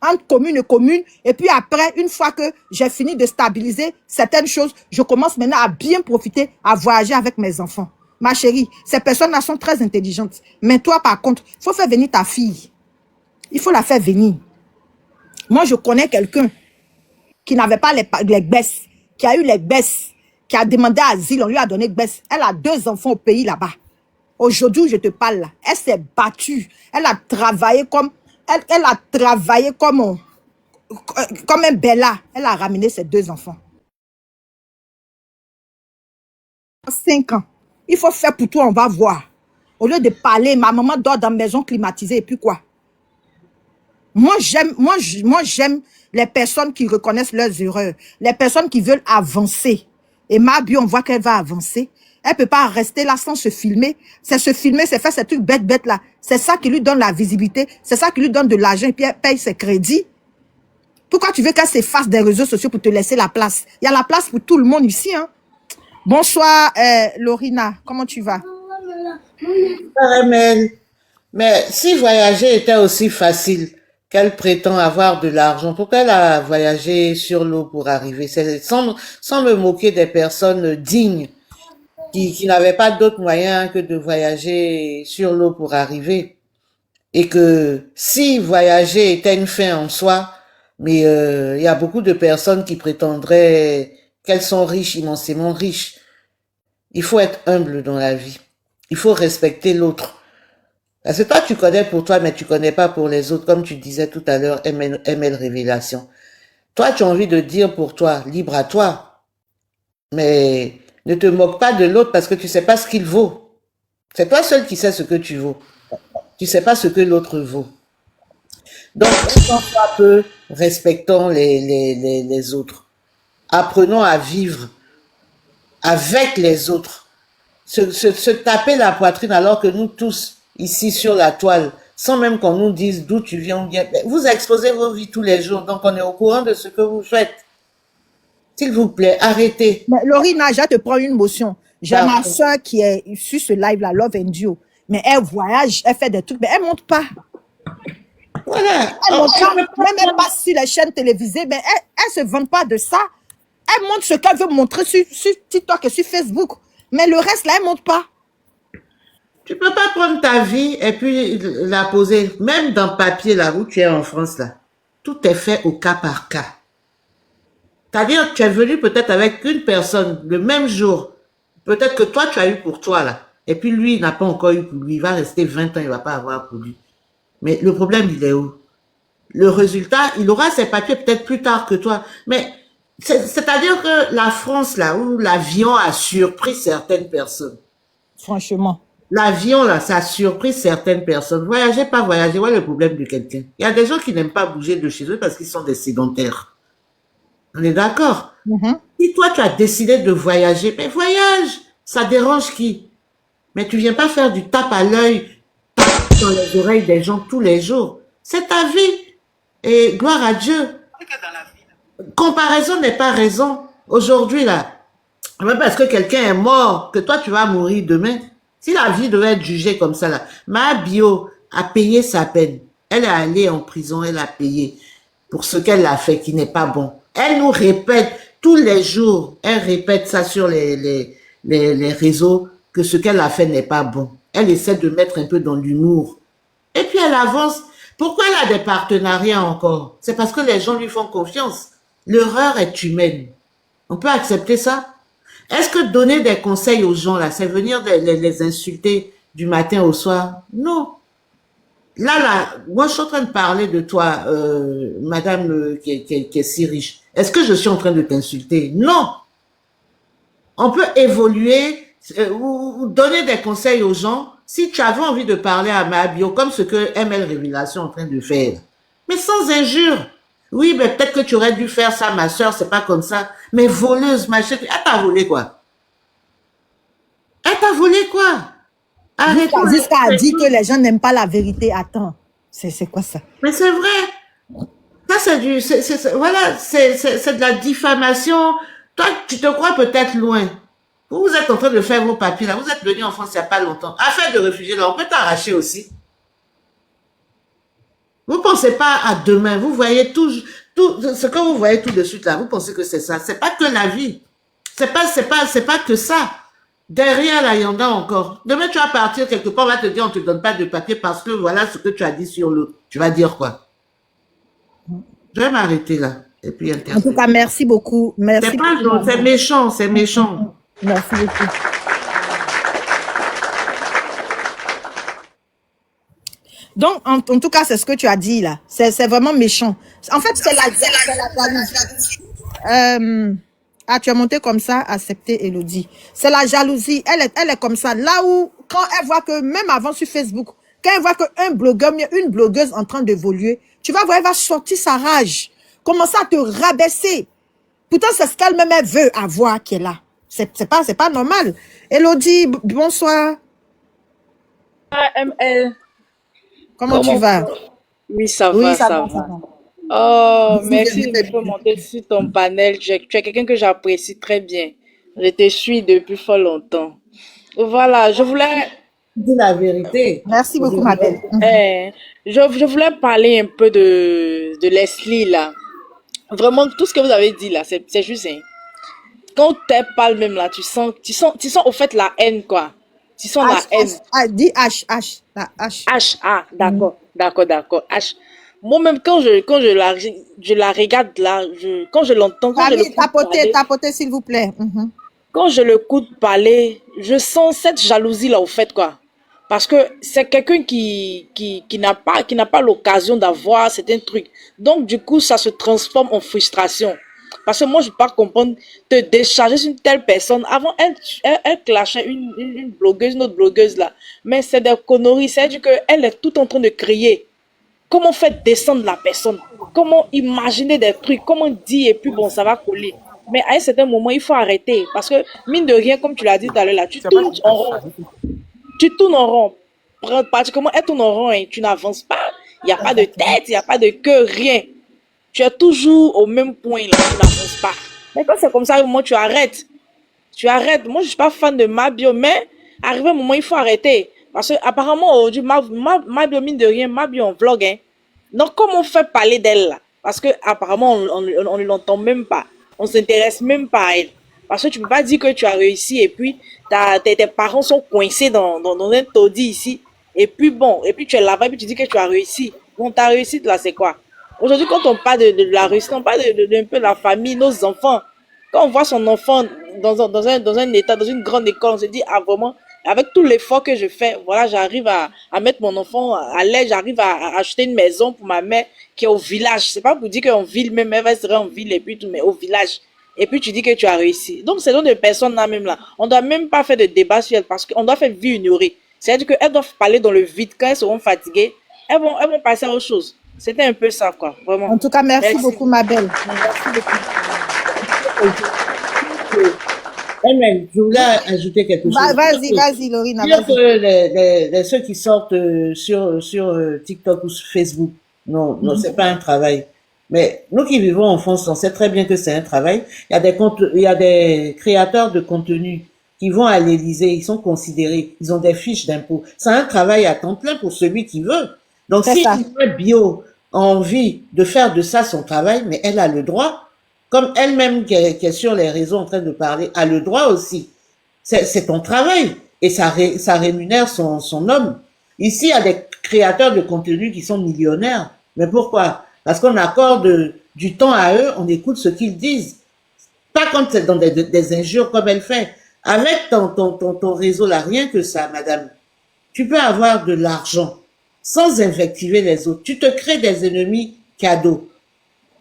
entre commune et commune. Et puis après, une fois que j'ai fini de stabiliser certaines choses, je commence maintenant à bien profiter, à voyager avec mes enfants. Ma chérie, ces personnes-là sont très intelligentes. Mais toi, par contre, il faut faire venir ta fille. Il faut la faire venir. Moi, je connais quelqu'un qui n'avait pas les baisses, qui a eu les baisses, qui a demandé asile, on lui a donné baisse. Elle a 2 enfants au pays là-bas. Aujourd'hui, je te parle là. Elle s'est battue. Elle a travaillé comme... Elle a travaillé comme un Bella. Elle a ramené ses 2 enfants. 5 ans. Il faut faire pour toi, on va voir. Au lieu de parler, ma maman dort dans une maison climatisée et puis quoi? Moi, j'aime les personnes qui reconnaissent leurs erreurs, les personnes qui veulent avancer. Et ma bio, on voit qu'elle va avancer. Elle peut pas rester là sans se filmer. C'est se filmer, c'est faire ces trucs bêtes là. C'est ça qui lui donne la visibilité. C'est ça qui lui donne de l'argent et puis elle paye ses crédits. Pourquoi tu veux qu'elle s'efface des réseaux sociaux pour te laisser la place? Il y a la place pour tout le monde ici. Hein? Bonsoir, Lorina. Comment tu vas? Mais si voyager était aussi facile qu'elle prétend avoir de l'argent, pourquoi elle a voyagé sur l'eau pour arriver? Sans me moquer des personnes dignes qui n'avaient pas d'autre moyen que de voyager sur l'eau pour arriver. Et que si voyager était une fin en soi, mais il y a beaucoup de personnes qui prétendraient qu'elles sont riches, immensément riches. Il faut être humble dans la vie. Il faut respecter l'autre. Parce que toi, tu connais pour toi, mais tu connais pas pour les autres. Comme tu disais tout à l'heure, ML Révélation. Toi, tu as envie de dire pour toi, libre à toi. Mais ne te moque pas de l'autre parce que tu sais pas ce qu'il vaut. C'est toi seul qui sais ce que tu vaux. Tu sais pas ce que l'autre vaut. Donc, autant soit peu, respectons les autres. Apprenons à vivre avec les autres. Se taper la poitrine alors que nous tous, ici sur la toile, sans même qu'on nous dise d'où tu viens, vous exposez vos vies tous les jours, donc on est au courant de ce que vous faites. S'il vous plaît, arrêtez. Mais Lorina, je te prends une motion. J'ai ma soeur qui est sur ce live-là, Love and Duo. Mais elle voyage, elle fait des trucs, mais elle ne monte pas. Voilà. Elle monte pas, même elle passe sur les chaînes télévisées, mais elle ne se vante pas de ça. Elle montre ce qu'elle veut montrer sur TikTok et sur Facebook. Mais le reste, là, elle ne monte pas. Tu peux pas prendre ta vie et puis la poser, même dans papier, là où tu es en France, là. Tout est fait au cas par cas. C'est-à-dire que tu es venu peut-être avec une personne le même jour. Peut-être que toi, tu as eu pour toi, là. Et puis lui, il n'a pas encore eu pour lui. Il va rester 20 ans, il va pas avoir pour lui. Mais le problème, il est où? Le résultat, il aura ses papiers peut-être plus tard que toi. Mais c'est-à-dire que la France, là, où l'avion a surpris certaines personnes. Franchement. L'avion, là, ça a surpris certaines personnes. Voyager, pas voyager, voilà le problème de quelqu'un. Il y a des gens qui n'aiment pas bouger de chez eux parce qu'ils sont des sédentaires. On est d'accord? Si toi, tu as décidé de voyager, mais voyage. Ça dérange qui? Mais tu viens pas faire du tape à l'œil dans les oreilles des gens tous les jours. C'est ta vie. Et gloire à Dieu. Comparaison n'est pas raison. Aujourd'hui, là, même parce que quelqu'un est mort, que toi, tu vas mourir demain. Si la vie devait être jugée comme ça, là, ma bio a payé sa peine. Elle est allée en prison, elle a payé pour ce qu'elle a fait qui n'est pas bon. Elle nous répète tous les jours, elle répète ça sur les réseaux, que ce qu'elle a fait n'est pas bon. Elle essaie de mettre un peu dans l'humour. Et puis elle avance. Pourquoi elle a des partenariats encore? C'est parce que les gens lui font confiance. L'erreur est humaine. On peut accepter ça? Est-ce que donner des conseils aux gens, là, c'est venir les insulter du matin au soir? Non. Là, moi, je suis en train de parler de toi, madame qui est si riche. Est-ce que je suis en train de t'insulter? Non. On peut évoluer ou donner des conseils aux gens si tu avais envie de parler à ma bio, comme ce que ML Révélation est en train de faire. Mais sans injure. Oui, mais peut-être que tu aurais dû faire ça, ma soeur, c'est pas comme ça. Mais voleuse, ma chérie, elle t'a volé quoi? Elle t'a volé quoi? Arrête. Jusqu'à a dit que les gens n'aiment pas la vérité. Attends, c'est quoi ça? Mais c'est vrai. Ça, c'est de la diffamation. Toi, tu te crois peut-être loin. Vous êtes en train de faire vos papiers là. Vous êtes venu en France il n'y a pas longtemps. Affaire de réfugiés là, on peut t'arracher aussi. Vous pensez pas à demain. Vous voyez tout ce que vous voyez tout de suite là. Vous pensez que c'est ça. C'est pas que la vie. C'est pas que ça. Derrière là, il y en a encore. Demain, tu vas partir quelque part, on va te dire, on te donne pas de papier parce que voilà ce que tu as dit sur l'autre. Tu vas dire quoi? Je vais m'arrêter là. Et puis, en tout cas, merci beaucoup. Merci. C'est pas gentil, c'est méchant, c'est méchant. Merci beaucoup. Donc, en tout cas, c'est ce que tu as dit là. C'est vraiment méchant. En fait, c'est la jalousie. Ah, tu as monté comme ça, accepté Elodie. C'est la jalousie. Elle est comme ça. Là où quand elle voit que, même avant sur Facebook, quand elle voit qu'un blogueur, une blogueuse en train d'évoluer, tu vas voir, elle va sortir sa rage, commencer à te rabaisser. Pourtant, c'est ce qu'elle-même elle veut avoir qui est là. C'est pas normal. Elodie, bonsoir. ML, Comment tu comment? vas? Oui, ça Oui, va, ça ça va, ça va. va. Oh, Vous merci venez de me faire monter sur ton panel. Tu es quelqu'un que j'apprécie très bien. Je te suis depuis fort longtemps. Voilà, Dis la vérité. Merci Faut beaucoup, dire ma vrai. belle. je voulais parler un peu de Leslie là. Vraiment, tout ce que vous avez dit là, c'est juste, hein. Quand elle parle même là, tu sens au fait la haine quoi. Tu sens la H, haine. H, H, dis H, H, la H. H, ah, d'accord, d'accord, d'accord. H. Moi-même, quand je la regarde là, quand je l'entends, quand je Camille, l'écoute parler, tapotez, s'il vous plaît. quand je l'écoute parler, je sens cette jalousie là au fait, quoi. Parce que c'est quelqu'un qui n'a pas l'occasion d'avoir certains trucs. Donc, du coup, ça se transforme en frustration. Parce que moi, je ne peux pas comprendre te décharger sur une telle personne. Avant, elle clashait une blogueuse, une autre blogueuse là. Mais c'est des conneries. C'est-à-dire qu'elle est tout en train de crier. Comment faire descendre la personne? Comment imaginer des trucs? Comment dire? Et puis bon, ça va coller. Mais à un certain moment, il faut arrêter. Parce que, mine de rien, comme tu l'as dit tout à l'heure, là, tu tournes en rond. Tu tournes en rond. Pratiquement, elle tourne en rond et tu n'avances pas. Il n'y a pas de tête, il n'y a pas de queue, rien. Tu es toujours au même point, là, tu n'avances pas. Mais quand c'est comme ça, à un moment, tu arrêtes. Tu arrêtes. Moi, je ne suis pas fan de Mabio, mais arrivé à un moment, il faut arrêter. Parce que apparemment, aujourd'hui, Mabio, mine de rien, Mabio en vlog, hein. Donc, comment on fait parler d'elle là? Parce que apparemment, on ne l'entend même pas. On ne s'intéresse même pas à elle. Parce que tu ne peux pas dire que tu as réussi et puis tes parents sont coincés dans un taudis ici. Et puis bon, et puis tu es là-bas et puis tu dis que tu as réussi. Bon, ta réussite là, c'est quoi? Aujourd'hui, quand on parle de la réussite, on parle un peu de la famille, nos enfants. Quand on voit son enfant dans un état, dans une grande école, on se dit, ah vraiment, avec tout l'effort que je fais, voilà, j'arrive à mettre mon enfant à l'aise, j'arrive à acheter une maison pour ma mère qui est au village. C'est pas pour dire qu'en ville, même elle va se rendre en ville et puis tout, mais au village. Et puis tu dis que tu as réussi. Donc, c'est donc des personnes là même là. On doit même pas faire de débat sur elles parce qu'on doit faire vie ignorée. C'est-à-dire qu'elles doivent parler dans le vide. Quand elles seront fatiguées, elles vont passer à autre chose. C'était un peu ça, quoi. Vraiment. En tout cas, merci Merci. beaucoup, ma belle. Merci beaucoup. Elle-même, je voulais ajouter quelque chose. Vas-y, Lorina, Dire que vas-y. ceux qui sortent sur TikTok ou sur Facebook, non, non, c'est pas un travail. Mais nous qui vivons en France, on sait très bien que c'est un travail. Il y a des créateurs de contenu qui vont à l'Élysée, ils sont considérés, ils ont des fiches d'impôts. C'est un travail à temps plein pour celui qui veut. Donc, C'est si ça. une bio a envie de faire de ça son travail, mais elle a le droit, comme elle-même qui est sur les réseaux en train de parler, a le droit aussi. C'est ton travail et ça rémunère son homme. Ici, il y a des créateurs de contenu qui sont millionnaires. Mais pourquoi? Parce qu'on accorde du temps à eux, on écoute ce qu'ils disent. Pas quand c'est dans des injures comme elle fait. Avec ton réseau là, rien que ça, madame, tu peux avoir de l'argent sans invectiver les autres. Tu te crées des ennemis cadeaux.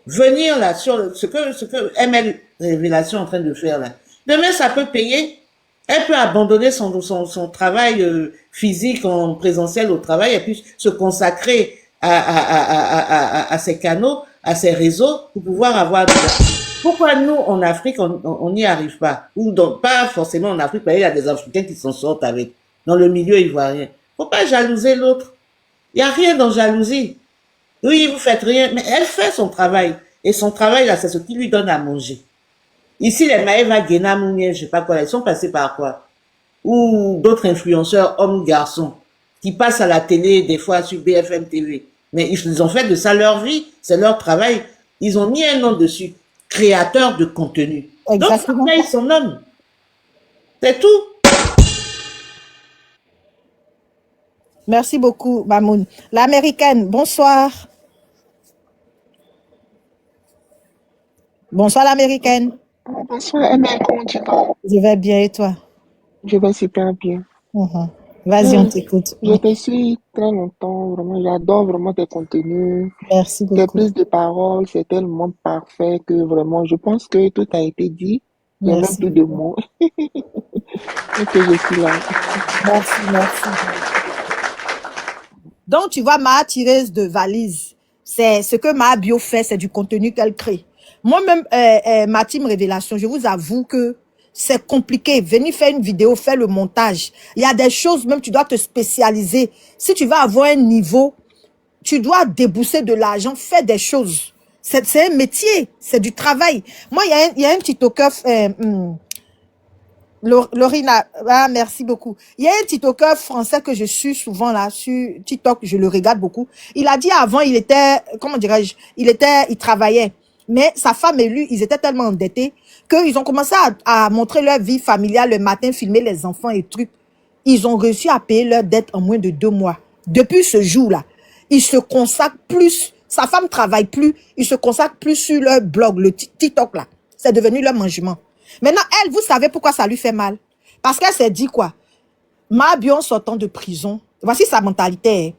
Venir là sur ce que ML Révélation est en train de faire là. Demain, ça peut payer. Elle peut abandonner son travail physique en présentiel au travail et puis se consacrer à ses canaux, à ses réseaux pour pouvoir avoir de l'argent. Pourquoi nous, en Afrique, on n'y arrive pas? Ou donc, pas forcément en Afrique, mais il y a des Africains qui s'en sortent avec, dans le milieu ivoirien. Faut pas jalouser l'autre. Il n'y a rien dans jalousie. Oui, vous faites rien, mais elle fait son travail. Et son travail, là, c'est ce qui lui donne à manger. Ici, les Maëva Guéna Mounier, je sais pas quoi, ils sont passés par quoi? Ou d'autres influenceurs, hommes, garçons, qui passent à la télé, des fois sur BFM TV. Mais ils ont fait de ça leur vie, c'est leur travail. Ils ont mis un nom dessus, créateur de contenu. Donc, ça Exactement. paye son homme. C'est tout. Merci beaucoup, Mamoun. L'américaine, bonsoir. Bonsoir, l'américaine. Bonsoir, Emma, comment tu vas? Je vais bien et toi? Je vais super bien. Vas-y, on t'écoute. Je te suis très longtemps, vraiment, j'adore vraiment tes contenus, Merci tes beaucoup. prises de parole, c'est tellement parfait que vraiment, je pense que tout a été dit. Il n'y a même Merci. plus de mots. Et que je suis là. Merci, merci. Donc, tu vois, ma tireuse de valise, c'est ce que ma bio fait, c'est du contenu qu'elle crée. Moi-même, ma team révélation, je vous avoue que c'est compliqué. Venir faire une vidéo, faire le montage. Il y a des choses, même tu dois te spécialiser. Si tu vas avoir un niveau, tu dois débourser de l'argent, faire des choses. C'est un métier, c'est du travail. Moi, il y a un TikToker, Lorina, ah, merci beaucoup. Il y a un TikToker français que je suis souvent là, sur TikTok, je le regarde beaucoup. Il a dit avant, il était, comment dirais-je, il travaillait. Mais sa femme et lui, ils étaient tellement endettés qu'ils ont commencé à montrer leur vie familiale le matin, filmer les enfants et trucs. Ils ont réussi à payer leur dette en moins de 2 mois. Depuis ce jour-là, ils se consacrent plus, sa femme travaille plus, ils se consacrent plus sur leur blog, le TikTok là. C'est devenu leur mangement. Maintenant, elle, vous savez pourquoi ça lui fait mal? Parce qu'elle s'est dit quoi? Ma Bion sortant de prison, voici sa mentalité. Hein.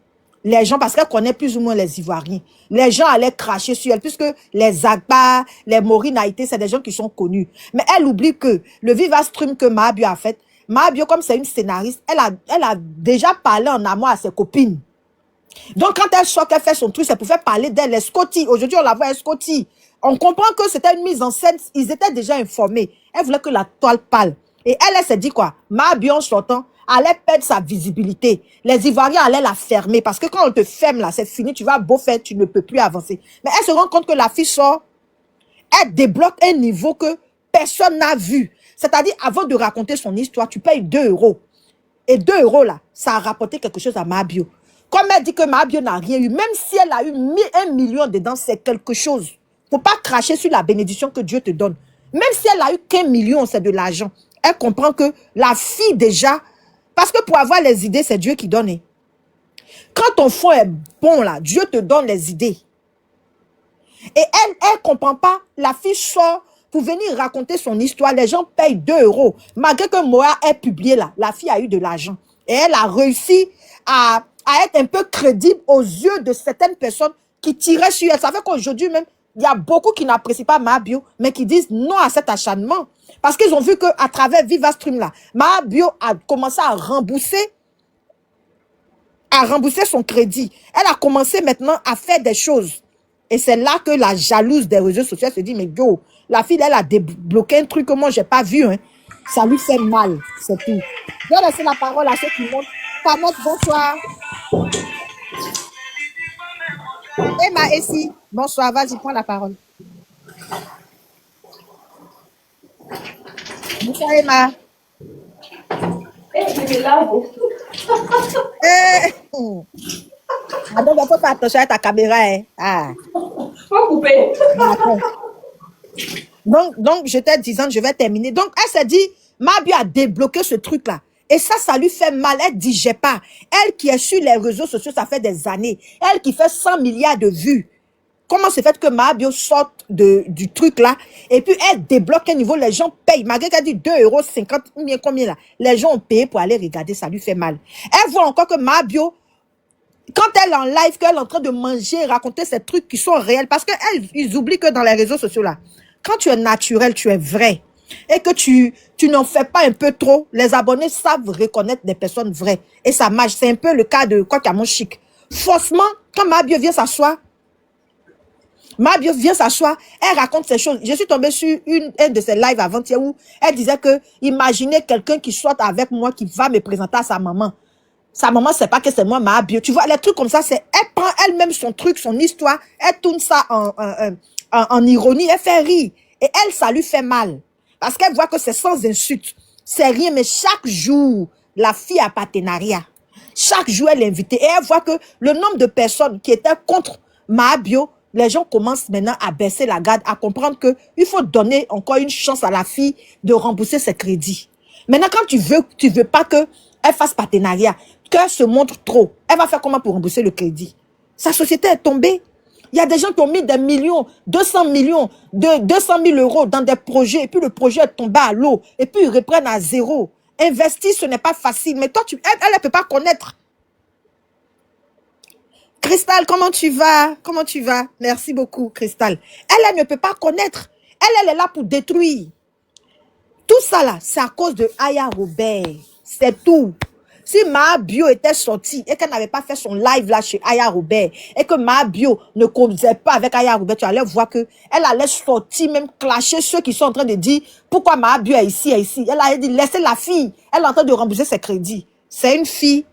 Les gens, parce qu'elle connaît plus ou moins les Ivoiriens, les gens allaient cracher sur elle, puisque les Agba, les Maureen Haïté, c'est des gens qui sont connus. Mais elle oublie que le Viva Stream que Mahabio a fait, Mahabio, comme c'est une scénariste, elle a déjà parlé en amont à ses copines. Donc, quand elle sort, qu'elle fait son truc, c'est pour faire parler d'elle, les Scotty. Aujourd'hui, on la voit, Scotty. On comprend que c'était une mise en scène. Ils étaient déjà informés. Elle voulait que la toile parle. Et elle s'est dit quoi? Mahabio, sortant, allait perdre sa visibilité. Les Ivoiriens allaient la fermer. Parce que quand on te ferme, là, c'est fini. Tu vas beau faire, tu ne peux plus avancer. Mais elle se rend compte que la fille sort. Elle débloque un niveau que personne n'a vu. C'est-à-dire, avant de raconter son histoire, tu payes 2 euros. Et 2 euros, là, ça a rapporté quelque chose à Mahabio. Comme elle dit que Mahabio n'a rien eu, même si elle a eu 1 million dedans, c'est quelque chose. Faut pas cracher sur la bénédiction que Dieu te donne. Même si elle a eu qu'1 million, c'est de l'argent. Elle comprend que la fille déjà, parce que pour avoir les idées, c'est Dieu qui donne. Hein. Quand ton fond est bon là, Dieu te donne les idées. Et elle comprend pas. La fille sort pour venir raconter son histoire. Les gens payent 2 euros. Malgré que Moa ait publié là, la fille a eu de l'argent. Et elle a réussi à être un peu crédible aux yeux de certaines personnes qui tiraient sur elle. Ça fait qu'aujourd'hui même, il y a beaucoup qui n'apprécient pas Mahabio, mais qui disent non à cet acharnement. Parce qu'ils ont vu qu'à travers Viva Stream là, Mahabio a commencé à rembourser son crédit. Elle a commencé maintenant à faire des choses. Et c'est là que la jalouse des réseaux sociaux se dit, mais yo, la fille, elle a débloqué un truc que moi, je n'ai pas vu. Hein. Ça lui fait mal, c'est tout. Je vais laisser la parole à ceux qui montent. Panette, bonsoir. Emma, ici. Bonsoir, vas-y, prends la parole. Bonsoir, Emma. Ah, donc, il faut faire attention à ta caméra. Hein. Ah. Faut couper. Donc, je t'ai disant, je vais terminer. Donc, elle s'est dit, Mahabio a débloqué ce truc-là. Et ça lui fait mal. Elle dit, j'ai pas. Elle qui est sur les réseaux sociaux, ça fait des années. Elle qui fait 100 milliards de vues. Comment c'est fait que Mahabio sorte du truc-là et puis elle débloque un niveau, les gens payent. Malgré qu'elle dit 2,50 €, combien là? Les gens ont payé pour aller regarder, ça lui fait mal. Elle voit encore que Mahabio, quand elle est en live, qu'elle est en train de manger, raconter ces trucs qui sont réels, parce qu'ils oublient que dans les réseaux sociaux là, quand tu es naturel, tu es vrai, et que tu n'en fais pas un peu trop, les abonnés savent reconnaître des personnes vraies. Et ça marche. C'est un peu le cas de quoi qu'il y a mon chic. Forcément, quand Mahabio vient s'asseoir, elle raconte ces choses. Je suis tombée sur un de ses lives avant-hier où elle disait que, imaginez quelqu'un qui soit avec moi, qui va me présenter à sa maman. Sa maman, c'est pas que c'est moi, Mahabio. Tu vois, les trucs comme ça, elle prend elle-même son truc, son histoire, elle tourne ça en ironie, elle fait rire. Et elle, ça lui fait mal. Parce qu'elle voit que c'est sans insulte. C'est rien, mais chaque jour, la fille a partenariat. Chaque jour, elle est invitée. Et elle voit que le nombre de personnes qui étaient contre Mahabio, les gens commencent maintenant à baisser la garde, à comprendre qu'il faut donner encore une chance à la fille de rembourser ses crédits. Maintenant, quand tu veux pas qu'elle fasse partenariat, qu'elle se montre trop, elle va faire comment pour rembourser le crédit? Sa société est tombée. Il y a des gens qui ont mis des millions, 200 millions, 200 000 € dans des projets, et puis le projet est tombé à l'eau, et puis ils reprennent à zéro. Investir, ce n'est pas facile, mais toi, elle ne peut pas connaître. Cristal, comment tu vas? Comment tu vas? Merci beaucoup, Cristal. Elle ne peut pas connaître. Elle est là pour détruire. Tout ça là, c'est à cause de Aya Robert. C'est tout. Si Ma Bio était sortie et qu'elle n'avait pas fait son live là chez Aya Robert et que Ma Bio ne causait pas avec Aya Robert, tu allais voir que elle allait sortir, même clasher ceux qui sont en train de dire pourquoi Ma Bio est ici, est ici. Elle a dit laissez la fille. Elle est en train de rembourser ses crédits. C'est une fille.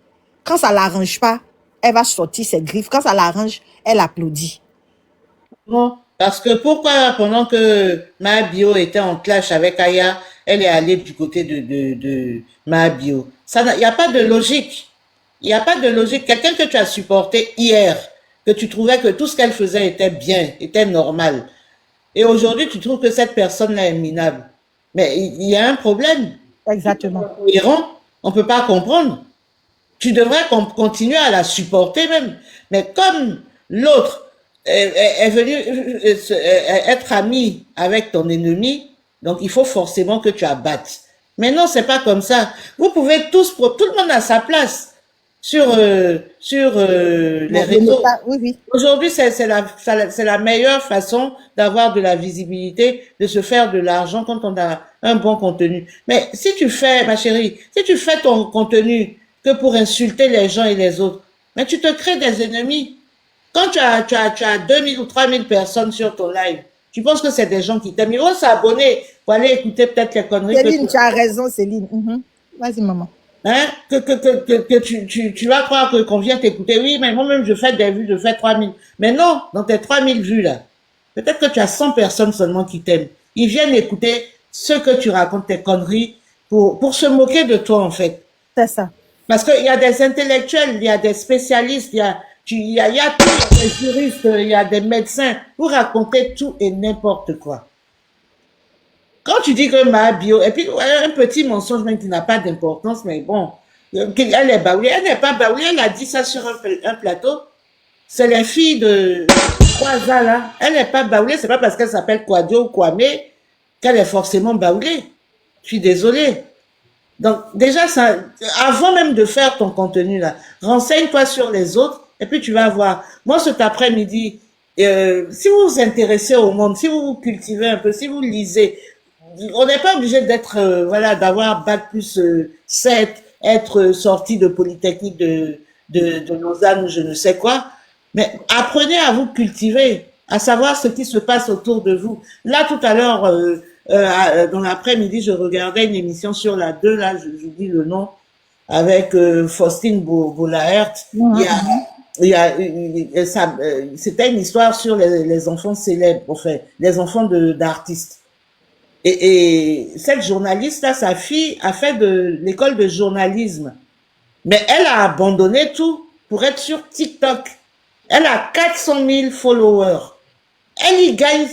Quand ça l'arrange pas, elle va sortir ses griffes. Quand ça l'arrange, elle applaudit. Non, parce que pourquoi, pendant que Mahabio était en clash avec Aya, elle est allée du côté de Mahabio? Il n'y a pas de logique. Il n'y a pas de logique. Quelqu'un que tu as supporté hier, que tu trouvais que tout ce qu'elle faisait était bien, était normal. Et aujourd'hui, tu trouves que cette personne-là est minable. Mais il y a un problème. Exactement. Cohérent, on ne peut pas comprendre. Tu devrais continuer à la supporter même. Mais comme l'autre est venu être ami avec ton ennemi, donc il faut forcément que tu abattes. Mais non, c'est pas comme ça. Vous pouvez tous, tout le monde a sa place sur les réseaux. Oui, oui. Aujourd'hui, c'est la meilleure façon d'avoir de la visibilité, de se faire de l'argent quand on a un bon contenu. Mais si tu fais, ma chérie, si tu fais ton contenu que pour insulter les gens et les autres, mais tu te crées des ennemis. Quand tu as 2000 ou 3000 personnes sur ton live, tu penses que c'est des gens qui t'aiment. Ils vont s'abonner pour aller écouter peut-être les conneries. Céline, tu as raison, Céline. Vas-y, maman. Hein? Tu vas croire qu'on vient t'écouter. Oui, mais moi-même, je fais des vues, je fais 3000. Mais non, dans tes 3000 vues, là, peut-être que tu as 100 personnes seulement qui t'aiment. Ils viennent écouter ce que tu racontes, tes conneries, pour se moquer de toi, en fait. C'est ça. Parce qu'il y a des intellectuels, il y a des spécialistes, il y a tous des juristes, il y a des médecins pour raconter tout et n'importe quoi. Quand tu dis que ma bio, et puis un petit mensonge même qui n'a pas d'importance, mais bon, elle est baoulée, elle n'est pas baoulée, elle a dit ça sur un plateau. C'est les filles de Kwaza là, elle n'est pas baoulée, c'est pas parce qu'elle s'appelle Kwadio ou Kwame qu'elle est forcément baoulée. Je suis désolée. Donc déjà, ça, avant même de faire ton contenu là, renseigne-toi sur les autres et puis tu vas voir. Moi cet après-midi, si vous vous intéressez au monde, si vous vous cultivez un peu, si vous lisez, on n'est pas obligé d'être, voilà, d'avoir bac plus 7, être sorti de Polytechnique de Lausanne ou je ne sais quoi, mais apprenez à vous cultiver, à savoir ce qui se passe autour de vous. Là tout à l'heure, dans l'après-midi, je regardais une émission sur la 2, là, je dis le nom, avec Faustine Boulaert. C'était une histoire sur les enfants célèbres, enfin, les enfants d'artistes. Et cette journaliste-là, sa fille a fait de l'école de journalisme. Mais elle a abandonné tout pour être sur TikTok. Elle a 400 000 followers. Elle gagne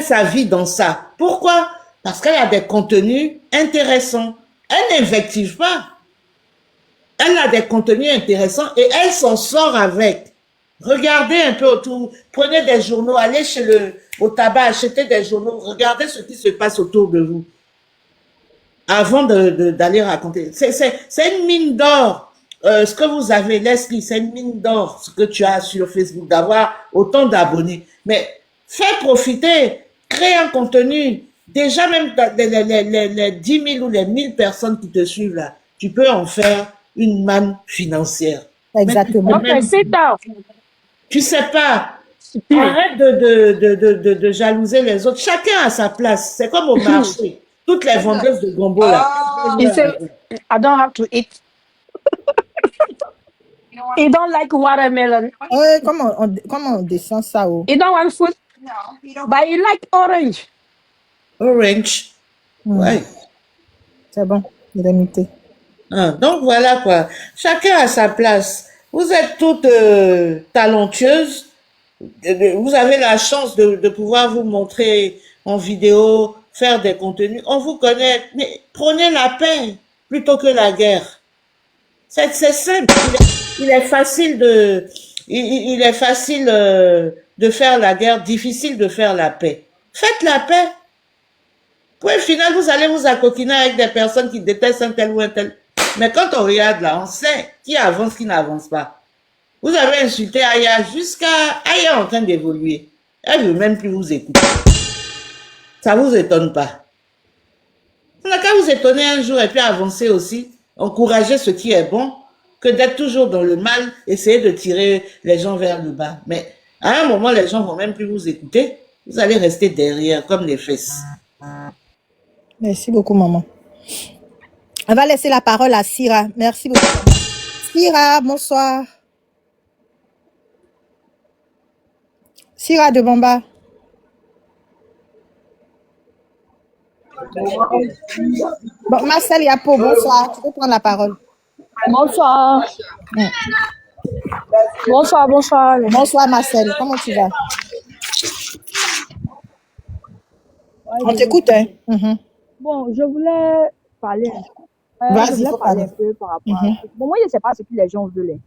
sa vie dans ça. Pourquoi? Parce qu'elle a des contenus intéressants. Elle n'invective pas. Elle a des contenus intéressants et elle s'en sort avec. Regardez un peu autour. Prenez des journaux, allez au tabac, achetez des journaux. Regardez ce qui se passe autour de vous. Avant d'aller raconter. C'est une mine d'or. Ce que vous avez, Leslie, c'est une mine d'or, ce que tu as sur Facebook, d'avoir autant d'abonnés. Mais fais profiter, crée un contenu. Déjà, même les 10 000 ou les 1000 personnes qui te suivent là, tu peux en faire une manne financière. Exactement. Tu sais pas. Arrête de jalouser les autres. Chacun a sa place. C'est comme au marché. Toutes les vendeuses de gombo là. He said, I don't have to eat. He don't like watermelon. Comment on descend ça? He don't want food. But he like orange. Orange. Ouais. C'est bon, il est muté. Donc voilà quoi. Chacun a sa place. Vous êtes toutes talentueuses. Vous avez la chance de pouvoir vous montrer en vidéo, faire des contenus. On vous connaît, mais prenez la paix plutôt que la guerre. C'est simple. Il est facile de faire la guerre, difficile de faire la paix. Faites la paix. Point final, vous allez vous accoquiner avec des personnes qui détestent un tel ou un tel. Mais quand on regarde là, on sait qui avance, qui n'avance pas. Vous avez insulté Aya jusqu'à Aya en train d'évoluer. Elle veut même plus vous écouter. Ça vous étonne pas. On n'a qu'à vous étonner un jour et puis avancer aussi, encourager ce qui est bon, que d'être toujours dans le mal, essayer de tirer les gens vers le bas. Mais à un moment, les gens vont même plus vous écouter. Vous allez rester derrière comme des fesses. Merci beaucoup, maman. On va laisser la parole à Syrah. Merci beaucoup. Syrah, bonsoir. Syrah de Bamba. Bon, Marcel Yapo, bonsoir. Tu peux prendre la parole. Bonsoir. Bonsoir, bonsoir. Bonsoir, Marcel. Comment tu vas? On t'écoute, hein? Bon, je voulais parler. Je Vas-y, voulais faut parler parler. un peu par rapport à... Bon, moi, je ne sais pas ce que les gens veulent.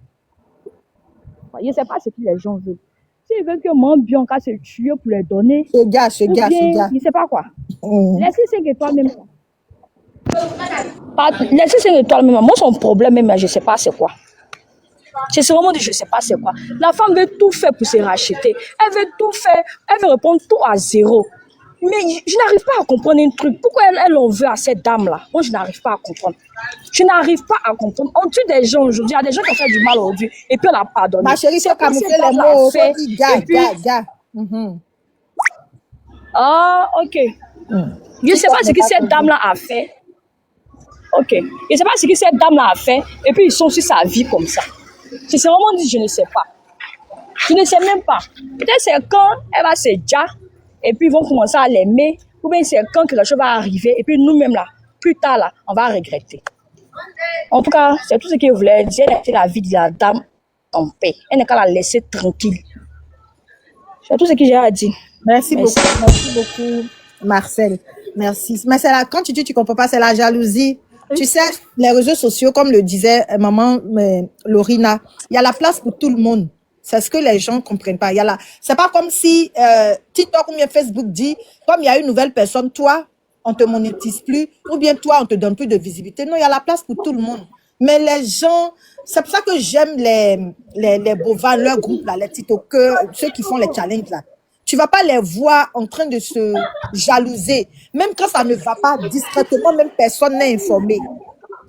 Je ne sais pas ce que les gens veulent. S'ils veulent que mon Bianca se tue pour les donner, Ce gars, ce ou gars, bien, ce gars. je ne sais pas quoi. Mhm. Laissez 5 étoiles même. Laissez 5 étoiles même. Moi, son problème même, je ne sais pas c'est quoi. C'est vraiment dit, je ne sais pas c'est quoi. La femme veut tout faire pour se racheter. Elle veut tout faire. Elle veut répondre tout à zéro. Mais je n'arrive pas à comprendre un truc. Pourquoi elle en veut à cette dame-là? Moi, je n'arrive pas à comprendre. Je n'arrive pas à comprendre. On tue des gens aujourd'hui. Il y a des gens qui ont fait du mal aujourd'hui. Et puis on a pardonné. Ma chérie, C'est faut quoi camoufler cette les dame-là mots. a fait? Faut dire gars, Et puis, gars. Mhm. ah, ok. Je ne sais pas ce que cette dame-là a fait. Ok. Je ne sais pas ce que cette dame-là a fait. Et puis ils sont sur sa vie comme ça. Si c'est vraiment dit, je ne sais pas. Je ne sais même pas. Peut-être c'est quand elle va se dire, et puis ils vont commencer à l'aimer, ou bien c'est quand quelque chose va arriver, et puis nous-mêmes là, plus tard là, on va regretter. En tout cas, c'est tout ce que je voulais dire. Elle a laissé la vie de la dame en paix. Elle n'a qu'à la laisser tranquille. C'est tout ce que j'ai à dire. Merci Merci. beaucoup. Merci beaucoup, Marcel. Merci. Mais c'est la, quand tu dis tu comprends pas, c'est la jalousie. Tu sais, les réseaux sociaux, comme le disait maman Lorina, il y a la place pour tout le monde. C'est ce que les gens ne comprennent pas. Il y a la, c'est pas comme si TikTok ou bien Facebook dit, comme il y a une nouvelle personne, toi, on te monétise plus, ou bien toi, on te donne plus de visibilité. Non, il y a la place pour tout le monde. Mais les gens, c'est pour ça que j'aime les bovins, leur groupe, là, les TikTokers, ceux qui font les challenges, là. Tu vas pas les voir en train de se jalouser. Même quand ça ne va pas discrètement, même personne n'est informé.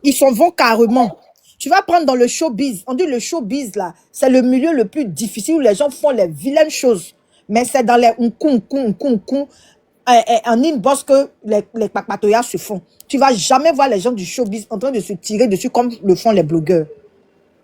Ils s'en vont carrément. Tu vas prendre dans le showbiz. On dit le showbiz, là, c'est le milieu le plus difficile où les gens font les vilaines choses. Mais c'est dans les en inbox que les papatoyas se font. Tu vas jamais voir les gens du showbiz en train de se tirer dessus comme le font les blogueurs.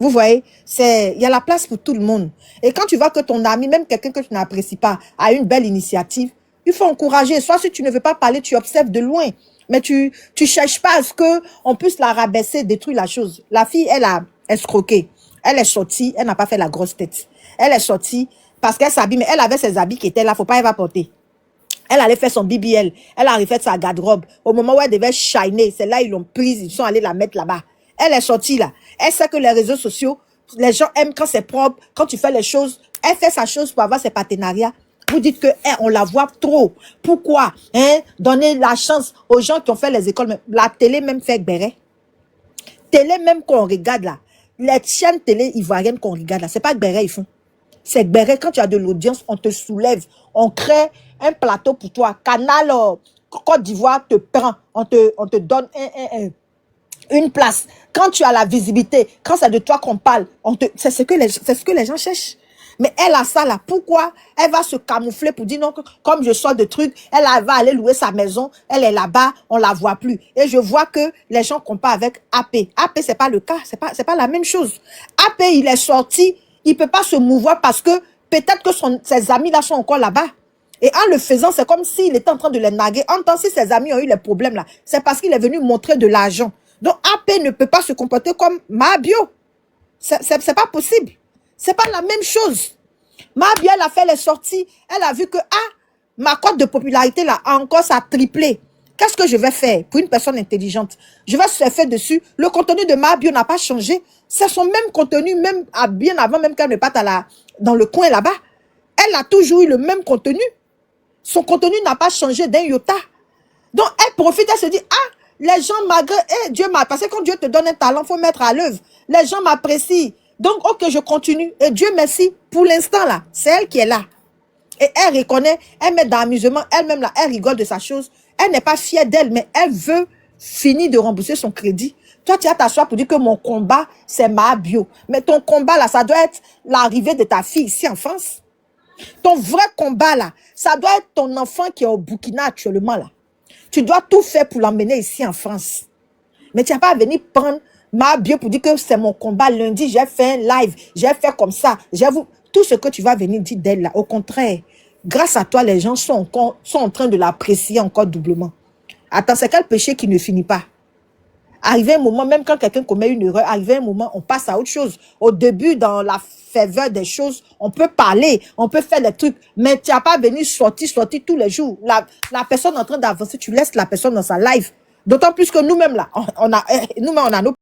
Vous voyez, il y a la place pour tout le monde. Et quand tu vois que ton ami, même quelqu'un que tu n'apprécies pas, a une belle initiative, il faut encourager. Soit si tu ne veux pas parler, tu observes de loin. Mais tu cherches pas à ce qu'on puisse la rabaisser, détruire la chose. La fille, elle a escroqué. Elle est sortie, elle n'a pas fait la grosse tête. Elle est sortie parce qu'elle s'habille, mais elle avait ses habits qui étaient là, faut pas y va porter. Elle allait faire son BBL. Elle a refait sa garde-robe. Au moment où elle devait shiner, c'est là ils l'ont prise, ils sont allés la mettre là-bas. Elle est sortie là. Elle sait que les réseaux sociaux, les gens aiment quand c'est propre, quand tu fais les choses. Elle fait sa chose pour avoir ses partenariats. Vous dites que on la voit trop. Pourquoi donner la chance aux gens qui ont fait les écoles. La télé même fait béret. Télé même qu'on regarde là. Les chaînes télé ivoiriennes qu'on regarde là, c'est pas béret ils font. C'est béret, quand tu as de l'audience, on te soulève. On crée un plateau pour toi. Canal Côte d'Ivoire te prend. On te donne une place. Quand tu as la visibilité, quand c'est de toi qu'on parle, c'est ce que les gens cherchent. Mais elle a ça là. Pourquoi elle va se camoufler pour dire non, comme je sors de trucs, elle va aller louer sa maison, elle est là-bas, on la voit plus. Et je vois que les gens comparent avec AP. AP, c'est pas le cas, c'est pas la même chose. AP, il est sorti, il peut pas se mouvoir parce que peut-être que ses amis là sont encore là-bas. Et en le faisant, c'est comme s'il était en train de les narguer. En tant que si ses amis ont eu les problèmes là, c'est parce qu'il est venu montrer de l'argent. Donc AP ne peut pas se comporter comme Mabio. C'est pas possible. C'est pas la même chose. Mabio, elle a fait les sorties. Elle a vu que ma cote de popularité là, encore ça a triplé. Qu'est-ce que je vais faire pour une personne intelligente? Je vais surfer dessus. Le contenu de Mabio n'a pas changé. C'est son même contenu, même bien avant même qu'elle ne parte dans le coin là-bas. Elle a toujours eu le même contenu. Son contenu n'a pas changé d'un iota. Donc elle profite, elle se dit, les gens malgré, Dieu m'a, parce que quand Dieu te donne un talent, il faut mettre à l'œuvre. Les gens m'apprécient. Donc, ok, je continue. Et Dieu merci, pour l'instant là, c'est elle qui est là. Et elle reconnaît, elle met dans l'amusement, elle-même là, elle rigole de sa chose. Elle n'est pas fière d'elle, mais elle veut fini de rembourser son crédit. Toi, tu as t'asseoir pour dire que mon combat, c'est ma bio. Mais ton combat, là, ça doit être l'arrivée de ta fille ici en France. Ton vrai combat, là, ça doit être ton enfant qui est au Burkina actuellement, là. Tu dois tout faire pour l'emmener ici en France. Mais tu n'as pas à venir prendre ma bio pour dire que c'est mon combat. Lundi, j'ai fait un live, j'ai fait comme ça. Tout ce que tu vas venir dire d'elle, là, au contraire, grâce à toi, les gens sont en train de l'apprécier encore doublement. Attends, c'est quel péché qui ne finit pas? Arrivé un moment, même quand quelqu'un commet une erreur, arrivé un moment, on passe à autre chose. Au début, dans la faveur des choses, on peut parler, on peut faire des trucs, mais tu n'as pas venu sortir tous les jours. La personne est en train d'avancer, tu laisses la personne dans sa live. D'autant plus que nous-mêmes, là, nous-mêmes, on a nos